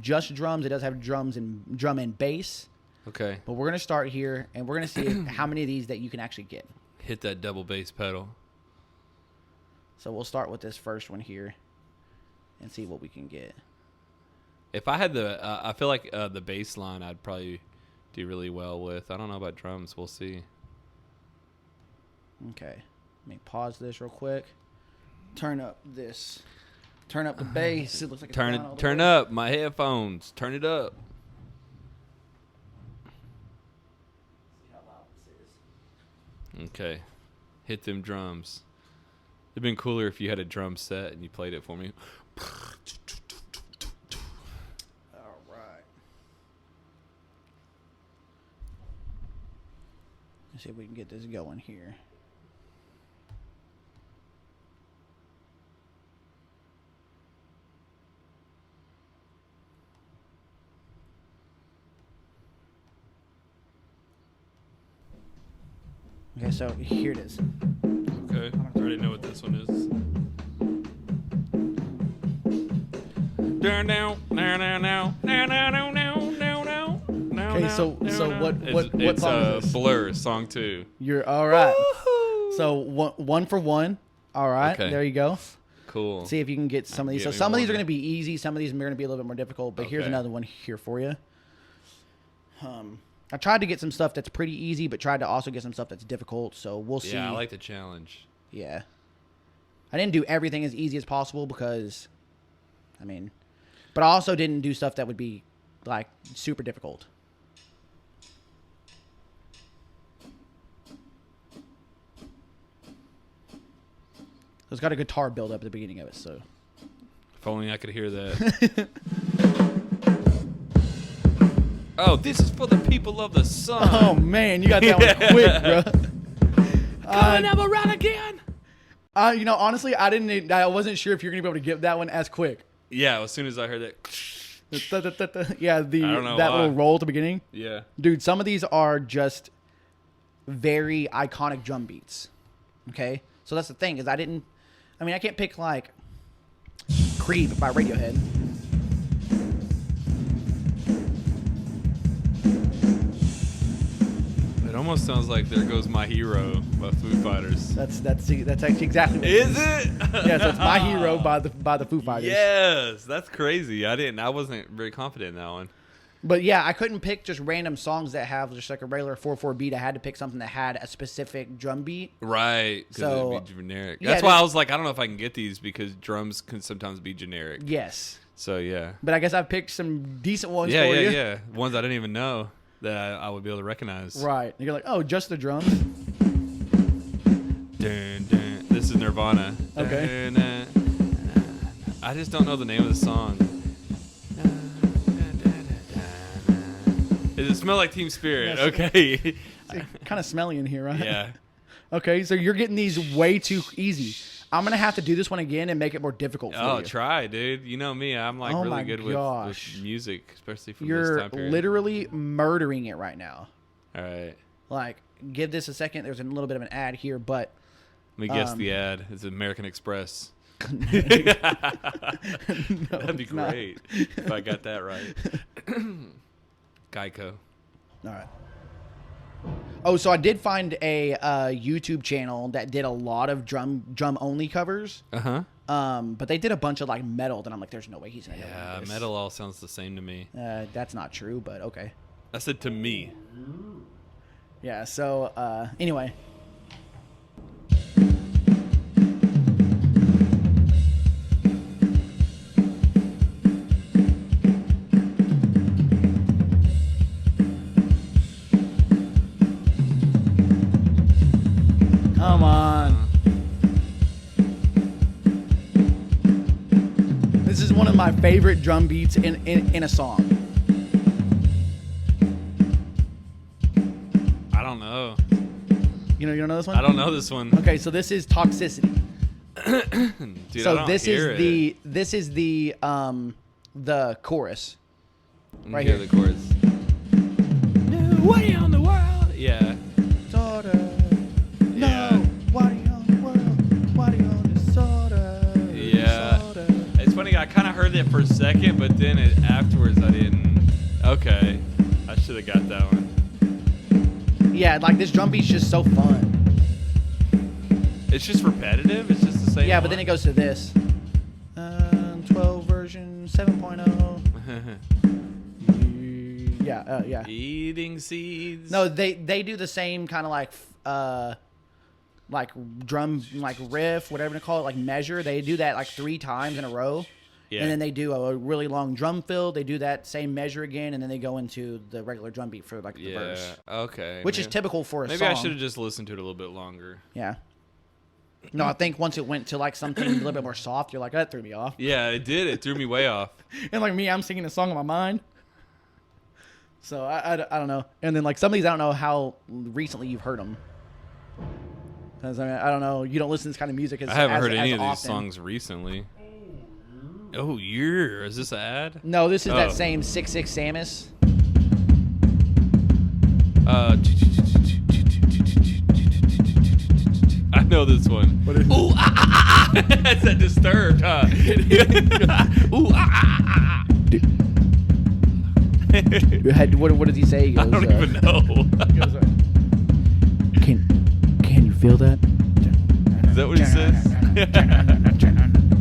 just drums. It does have drums and drum and bass. Okay. But we're going to start here, and we're going to see how many of these that you can actually get. Hit that double bass pedal. So we'll start with this first one here and see what we can get. If I had I feel like the bass line I'd probably do really well with. I don't know about drums. We'll see. Okay. Let me pause this real quick. Turn up the bass. It looks like it's down all the Turn way. up my headphones. Turn it up. See how loud this is. Okay. Hit them drums. It'd been cooler if you had a drum set and you played it for me. All right. Let's see if we can get this going here. Okay, so here it is. Okay. I already know what this one is. Okay, so what song is this? Blur, song 2. You're all right. So one for one. All right, Okay. there you go. Cool. See if you can get some of these. So Get me some of these are one. going to be easy. Some of these are going to be a little bit more difficult. But here's Okay. another one here for you. I tried to get some stuff that's pretty easy, but tried to also get some stuff that's difficult. So we'll see. Yeah, I like the challenge. Yeah. I didn't do everything as easy as possible because, I mean, but I also didn't do stuff that would be like super difficult. It's got a guitar build up at the beginning of it, so. If only I could hear that. Oh, this is for the people of the sun. Oh man, you got that one quick, bro. Coming up around again. You know, honestly, I wasn't sure if you're gonna be able to get that one as quick. Yeah, as soon as I heard that. Yeah, I don't know that why. little roll at the beginning. Yeah. Dude, some of these are just very iconic drum beats. Okay? So that's the thing, is I can't pick like Creep by Radiohead. It almost sounds like There Goes My Hero by Foo Fighters. That's actually exactly what Is it? Yeah, so it's My Hero by the Foo Fighters. Yes, that's crazy. I wasn't very confident in that one. But yeah, I couldn't pick just random songs that have just like a regular 4/4 beat. I had to pick something that had a specific drum beat. Right, because So, it'd be generic. yeah, That's why I was like, I don't know if I can get these because drums can sometimes be generic. Yes. So yeah. But I guess I picked some decent ones Yeah, for you. yeah. Ones I didn't even know that I would be able to recognize. Right. And you're like, oh, just the drums? Dun, dun. This is Nirvana. Okay. Dun, dun, dun. I just don't know the name of the song. Does it smell like Team Spirit? Yes. Okay. It's kind of smelly in here, right? Yeah. Okay, so you're getting these way too easy. I'm going to have to do this one again and make it more difficult for Oh, you. try, dude. You know me. I'm like Oh my really good with gosh. music, especially from this You're time period. literally murdering it right now. All right. Like, give this a second. There's a little bit of an ad here, but Let me guess the ad. It's American Express. no, That'd be it's not. great if I got that right. Geico. All right. Oh, so I did find a YouTube channel that did a lot of drum only covers. Uh-huh. But they did a bunch of like metal. Then I'm like, there's no way he's gonna know Yeah, this. metal all sounds the same to me. That's not true, but okay. I said to me. Yeah. So anyway. Come on. This is one of my favorite drum beats in a song. I don't know. You don't know this one? I don't know this one. Okay, so this is Toxicity. Dude, So I don't hear it. this is the chorus. right Hear here. the chorus. Way on the world. Yeah. Soda. Yeah. No. What are you on the world? What are you on the soda? Yeah. Soda. It's funny, I kind of heard it for a second, but then afterwards I didn't. Okay. I should have got that one. Yeah, like this drum beat's just so fun. It's just repetitive? It's just the same Yeah, but one? then it goes to this. 12 version 7.0. Yeah. Eating seeds. No, they do the same kind of like like drum like riff, whatever to call it, like measure. They do that like 3 times in a row. Yeah. And then they do a really long drum fill. They do that same measure again, and then they go into the regular drum beat for like the verse. Okay. Which is typical for a song. Maybe I should have just listened to it a little bit longer. Yeah. No, I think once it went to like something a little bit more soft, you're like, that threw me off. Yeah, it did. It threw me way off. And like me, I'm singing a song in my mind. So I don't know. And then like some of these, I don't know how recently you've heard them. Because I mean, I don't know. You don't listen to this kind of music. I haven't heard any of these often. songs recently. Oh, yeah. Is this an ad? No, this is that same 6'6" Samus. I know this one. What is Ooh, That's that Disturbed, huh? Ooh, What does he say? He goes, I don't even know. He goes, can you feel that? Is that what he says?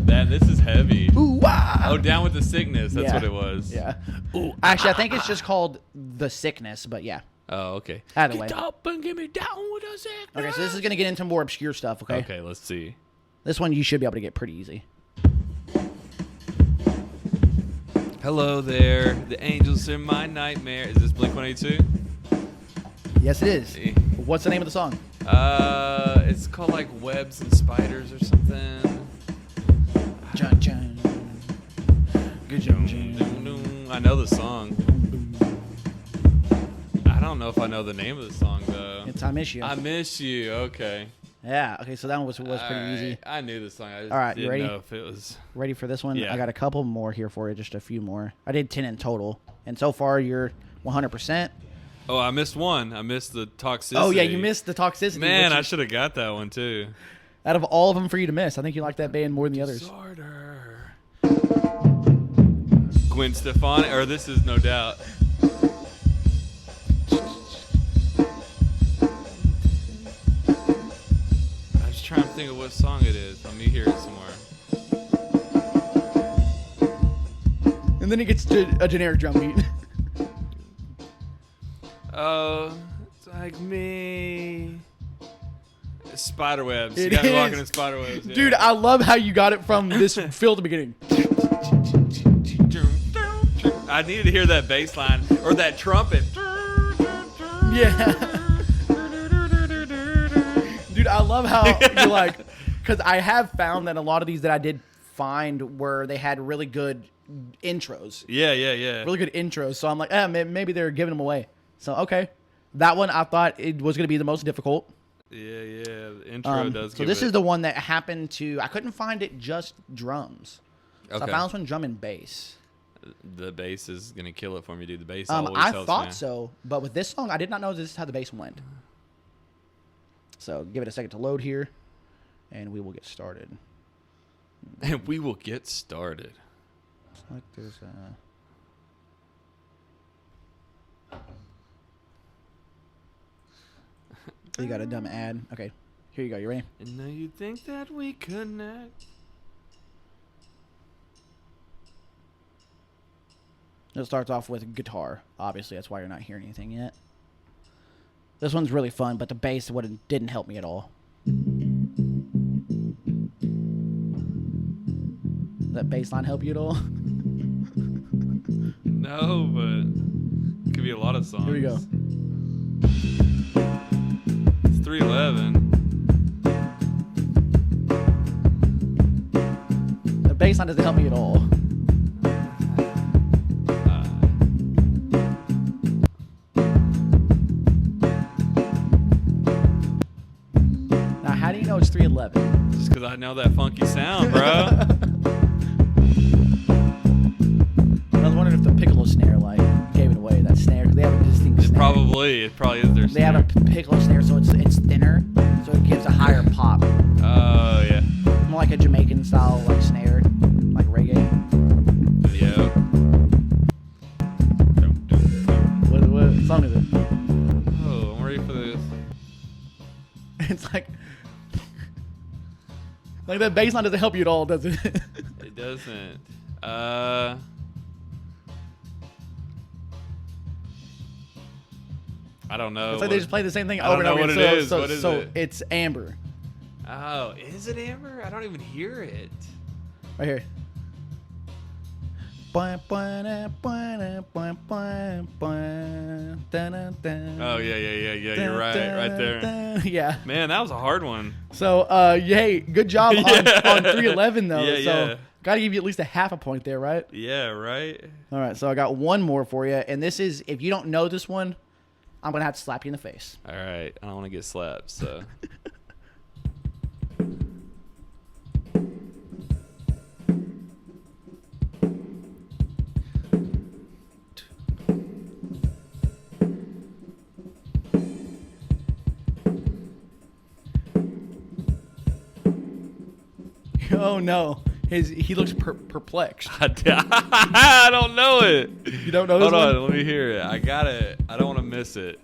Man, this is heavy. Ooh, wow. Oh, Down with the Sickness. That's what it was. Yeah. Ooh, actually, I think it's just called The Sickness, but yeah. Oh, okay. Either way. Get up and get me down with the sickness. Okay, so this is going to get into more obscure stuff, okay? Okay, let's see. This one you should be able to get pretty easy. Hello there. The angels in my nightmare. Is this Blink-182? Yes, it is. What's the name of the song? It's called like Webs and Spiders or something. Jun, jun. Good jun, jun. I know the song. I don't know if I know the name of the song though. It's I Miss You. I Miss You. Okay. Yeah. Okay. So that one was pretty easy. I knew the song. I just all right. didn't You ready? know if it was ready for this one. Yeah. I got a couple more here for you. Just a few more. I did 10 in total, and so far you're 100%. Oh, I missed one. I missed the Toxicity. Oh yeah, you missed the Toxicity. Man, I should have got that one too. Out of all of them for you to miss, I think you like that band more than the others. Disorder. Gwen Stefani, or this is No Doubt. I'm just trying to think of what song it is. Let me hear it somewhere. And then it gets to a generic drum beat. Oh, it's like me. Spiderwebs. You It got me is. walking in spiderwebs. Yeah. Dude, I love how you got it from this fill at the beginning. I needed to hear that bass line or that trumpet. Yeah. Dude, I love how you're like, because I have found that a lot of these that I did find where they had really good intros. Yeah. Really good intros. So I'm like, maybe they're giving them away. So, okay. That one, I thought it was going to be the most difficult. Yeah. The intro does. So this is the one that happened to, I couldn't find it just drums. So I found this one drum and bass. The bass is going to kill it for me, dude. The bass always I helps thought me. so, but with this song, I did not know this is how the bass went. So give it a second to load here, and we will get started. And we will get started. Like there's you got a dumb ad. Okay, here you go. You ready? And now you think that we connect. It starts off with guitar. Obviously, that's why you're not hearing anything yet. This one's really fun, but the bass didn't help me at all. Does that bass line help you at all? No, but it could be a lot of songs. Here we go. It's 311. The bass line doesn't help me at all. Now, how do you know it's 311? Just because I know that funky sound, bro. I was wondering if the piccolo snare gave it away. That snare, 'cause they have a distinct snare. It probably is their They have a piccolo snare, so it's thinner, so it gives a higher pop. Oh, yeah. More like a Jamaican style snare, like reggae. Yeah. What song is it? Oh, I'm ready for this. It's like that bass line doesn't help you at all, does it? It doesn't. I don't know. It's like they just play the same thing I don't over and know over what again. it is. What is it? It's Amber. Oh, is it Amber? I don't even hear it. Right here. Oh Yeah. You're right there. Yeah. Man, that was a hard one. So, hey, good job on 311 though. Yeah, so, yeah. gotta give you at least a half a point there, right? Yeah, right. All right. So I got one more for you, and this is if you don't know this one, I'm gonna have to slap you in the face. All right. I don't want to get slapped, so. Oh no, he looks perplexed. I don't know it. You don't know this Hold on, one? let me hear it. I got it. I don't want to miss it.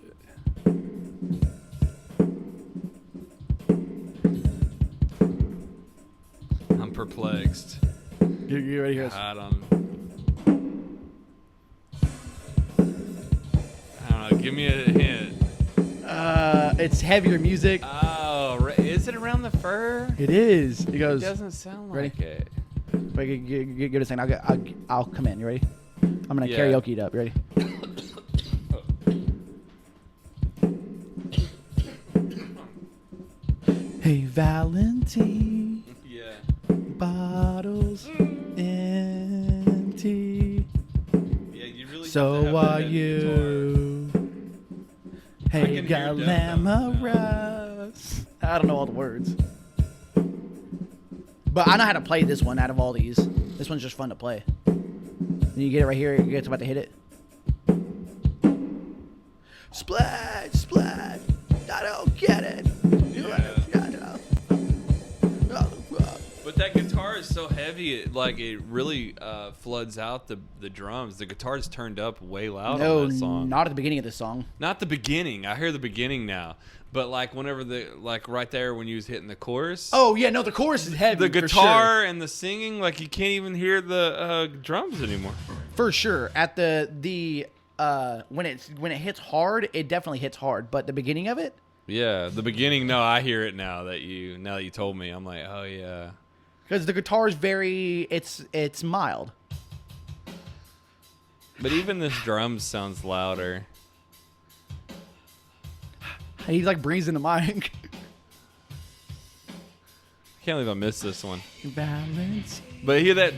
I'm perplexed. You ready here? I don't know. Give me a hint. It's heavier music. Oh, is it Around the Fur? It is. It It goes. doesn't sound Ready? like it. Wait, give it a second. I'll come in. You ready? I'm gonna Yeah. karaoke it up. You ready? Hey Valentine, Yeah. bottles empty. Yeah, you really. So have to have are that you? Hey can hear glamorous. I don't know all the words. But I know how to play this one out of all these. This one's just fun to play. And you get it right here, you get about to hit it. Splat, splat. I don't get it. But that guitar is so heavy, it really floods out the drums. The guitar's turned up way loud No, on that song. not at the beginning of this song. Not the beginning. I hear the beginning now. But whenever right there when you was hitting the chorus. Oh yeah, no, the chorus is heavy. The for guitar sure. and the singing, you can't even hear the drums anymore. For sure. At the when it hits hard, it definitely hits hard. But the beginning of it, Yeah, the beginning. No, I hear it now that you told me. I'm like, oh yeah. because the guitar is it's mild. But even this drum sounds louder. He breathes in the mic. I can't believe I missed this one. Balance. But hear that?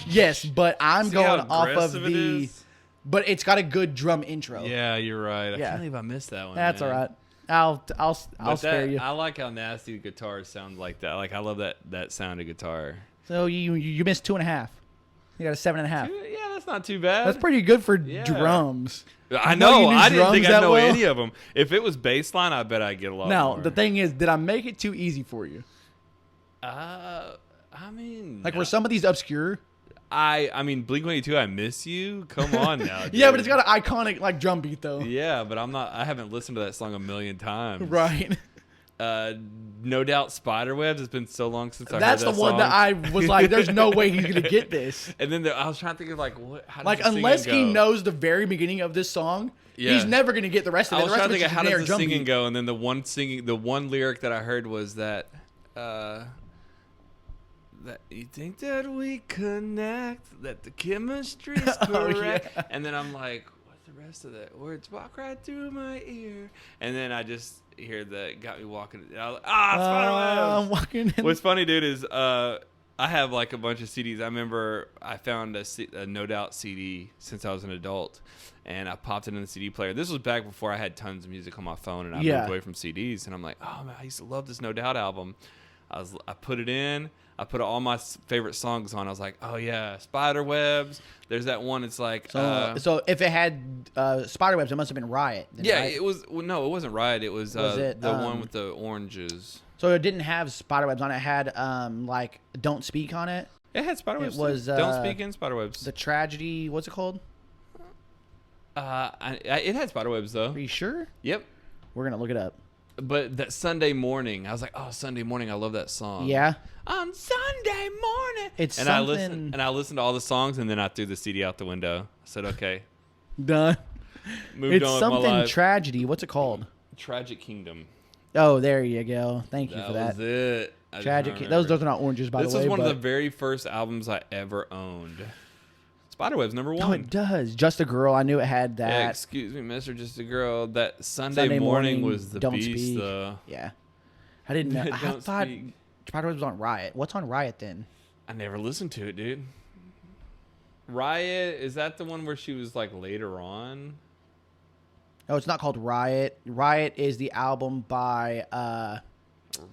Yes, but I'm See how going off of aggressive it the. is? But it's got a good drum intro. Yeah, you're right. I Yeah. can't believe I missed that one. That's man. all right. I'll But spare you. I like how nasty the guitars sound like that. I love that sound of guitar. So you missed 2.5. You got a 7.5. Yeah, that's not too bad. That's pretty good for Yeah. drums. I You know. knew I didn't think drums I'd that know well? any of them. If it was bass line, I bet I'd get a lot Now more. the thing is, did I make it too easy for you? I mean, Were some of these obscure? I mean, Blink-182, I Miss You. Come on now. Yeah, dude. but it's got an iconic drum beat though. Yeah, but I haven't listened to that song a million times. Right. No Doubt Spiderwebs. It's been so long since I That's heard the that one song. that I was like, there's no way he's gonna get this. And then I was trying to think of what. How does the Unless singing he go? knows the very beginning of this song, Yeah. he's never gonna get the rest of it. I was The rest trying to of think it's of how just does the drum singing beat. go, and then the one lyric that I heard was that you think that we connect, that the chemistry's correct, yeah. and then I'm like, what's the rest of that? Words walk right through my ear, and then I just hear that got me walking. I was like, I'm Spiderwebs. walking in. What's funny, dude, is I have a bunch of CDs. I remember I found a No Doubt CD since I was an adult, and I popped it in the CD player. This was back before I had tons of music on my phone, and I Yeah. moved away from CDs. And I'm like, oh man, I used to love this No Doubt album. I put it in. I put all my favorite songs on. I was like, oh yeah, Spiderwebs. There's that one. It's like, So if it had Spiderwebs, it must have been Riot. Then, yeah, right? it was. Well, no, it wasn't Riot. It was, it, the one with the oranges. So it didn't have Spiderwebs on it. It had Don't Speak on it. It had Spiderwebs. It was, too. Don't Speak in Spiderwebs. The Tragedy. What's it called? It had Spiderwebs though. Are you sure? Yep. We're gonna look it up. But that Sunday Morning, I was like, oh, Sunday Morning, I love that song. Yeah. On Sunday morning. It's and something. I listened to all the songs, and then I threw the CD out the window. I said, okay, Done. moved It's on with my something life. Tragedy. What's it called? Tragic Kingdom. Oh, there you go. Thank you That for that. was it. I Tragic. just Those remember. are not oranges, by This the way. was one of but- the very first albums I ever owned. Spiderweb's number one. Oh, it does. Just a Girl. I knew it had that. Yeah, excuse me, Mister, just a girl. That Sunday morning was the Don't beast. Speak. I didn't know. I Don't thought Speak. Spiderweb was on Riot. What's on Riot then? I never listened to it, dude. Riot, is that the one where she was like later on? Oh, it's not called Riot. Riot is the album by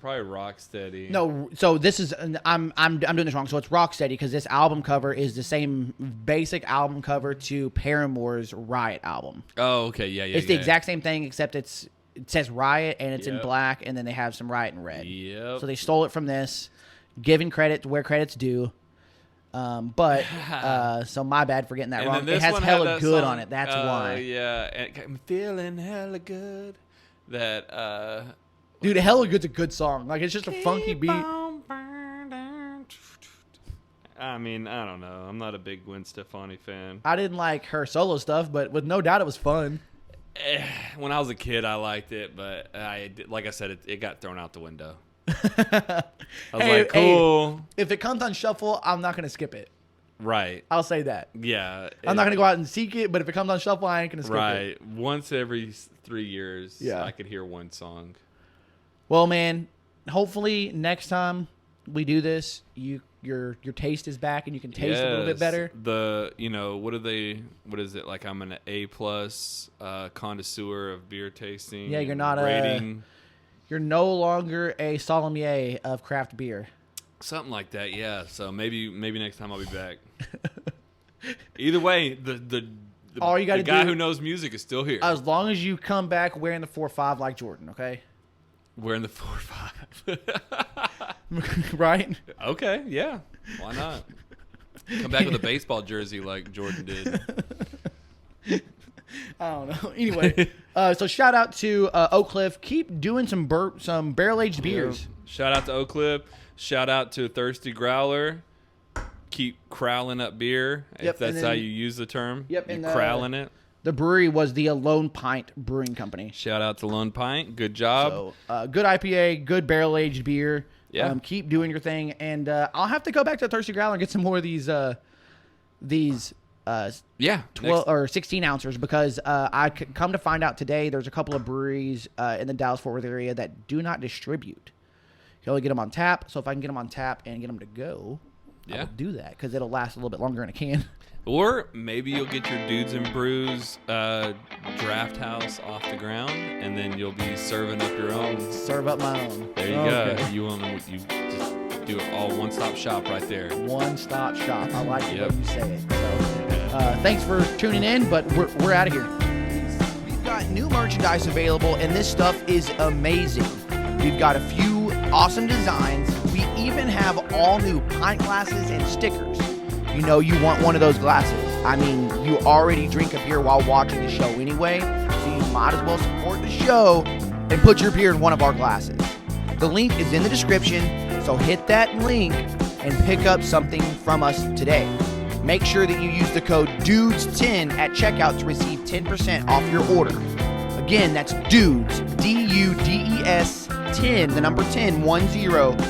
Probably Rocksteady. no. So this is I'm doing this wrong. So it's Rocksteady because this album cover is the same basic album cover to Paramore's Riot album. Oh, okay, yeah. It's the exact same thing except it says Riot and it's in Yep. black and then they have some Riot in red. Yep. So they stole it from this, giving credit where credit's due. But so my bad for getting that And wrong. then this It has one had hella that good song, on it. That's why. Yeah, and I'm feeling hella good. That Dude, hella good's a good song. Like it's just a funky beat. I mean, I don't know. I'm not a big Gwen Stefani fan. I didn't like her solo stuff, but with no doubt it was fun. When I was a kid, I liked it, but like I said, it got thrown out the window. I was Hey, like, cool. If it comes on shuffle, I'm not gonna skip it. Right. I'll say that. Yeah. I'm not gonna go out and seek it, but if it comes on shuffle, I ain't gonna skip it. Right. Once every 3 years, Yeah. I could hear one song. Well, man, hopefully next time we do this, your taste is back and you can taste a little bit Yes. better. What is it? Like I'm an A+ connoisseur of beer tasting. Yeah, you're not rating. You're no longer a sommelier of craft beer. Something like that, yeah. So maybe next time I'll be back. Either way, the All you gotta guy do- who knows music is still here. As long as you come back wearing the 4.5 like Jordan, okay? Wearing the 4.5. Right? Okay, yeah. Why not? Come back with a baseball jersey like Jordan did. I don't know. Anyway, so shout out to Oak Cliff. Keep doing some barrel aged beers. Shout out to Oak Cliff. Shout out to Thirsty Growler. Keep crowling up beer, Yep, if that's and how then- you use the term. Yep, you and, crowling it. The brewery was the Lone Pint Brewing Company. Shout out to Lone Pint. Good job. So good IPA, good barrel aged beer. Yeah. Keep doing your thing, and I'll have to go back to Thirsty Growler and get some more of these 12 or 16 ounces because come to find out today there's a couple of breweries in the Dallas-Fort Worth area that do not distribute. You can only get them on tap. So if I can get them on tap and get them to go, I will do that because it'll last a little bit longer in a can. Or maybe you'll get your Dudes and Brews draft house off the ground, and then you'll be serving up your own. Serve up my own. There you Okay. go. You just do it all one-stop shop right there. One-stop shop. I like the Yep. way you say it. So, thanks for tuning in, but we're out of here. We've got new merchandise available, and this stuff is amazing. We've got a few awesome designs. We even have all new pint glasses and stickers. You know you want one of those glasses. I mean, you already drink a beer while watching the show anyway, so you might as well support the show and put your beer in one of our glasses. The link is in the description, so hit that link and pick up something from us today. Make sure that you use the code DUDES10 at checkout to receive 10% off your order. Again, that's DUDES, DUDES 10, the number 10, 10,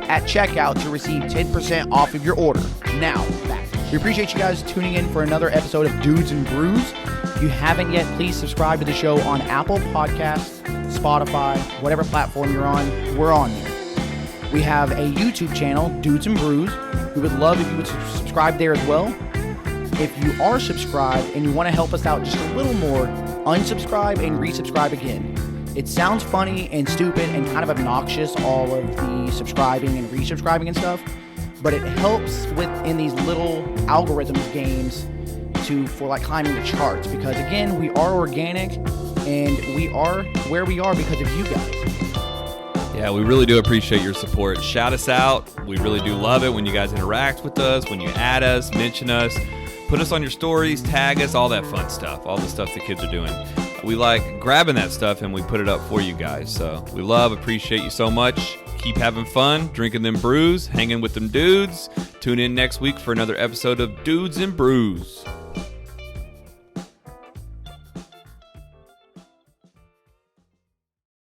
at checkout to receive 10% off of your order. Now, back. We appreciate you guys tuning in for another episode of Dudes and Brews. If you haven't yet, please subscribe to the show on Apple Podcasts, Spotify, whatever platform you're on, we're on there. We have a YouTube channel, Dudes and Brews. We would love if you would subscribe there as well. If you are subscribed and you want to help us out just a little more, unsubscribe and resubscribe again. It sounds funny and stupid and kind of obnoxious, all of the subscribing and resubscribing and stuff, but it helps in these little algorithms games for like climbing the charts because again, we are organic and we are where we are because of you guys. Yeah, we really do appreciate your support. Shout us out. We really do love it when you guys interact with us, when you add us, mention us, put us on your stories, tag us, all that fun stuff, all the stuff the kids are doing. We like grabbing that stuff and we put it up for you guys. So we appreciate you so much. Keep having fun, drinking them brews, hanging with them dudes. Tune in next week for another episode of Dudes and Brews.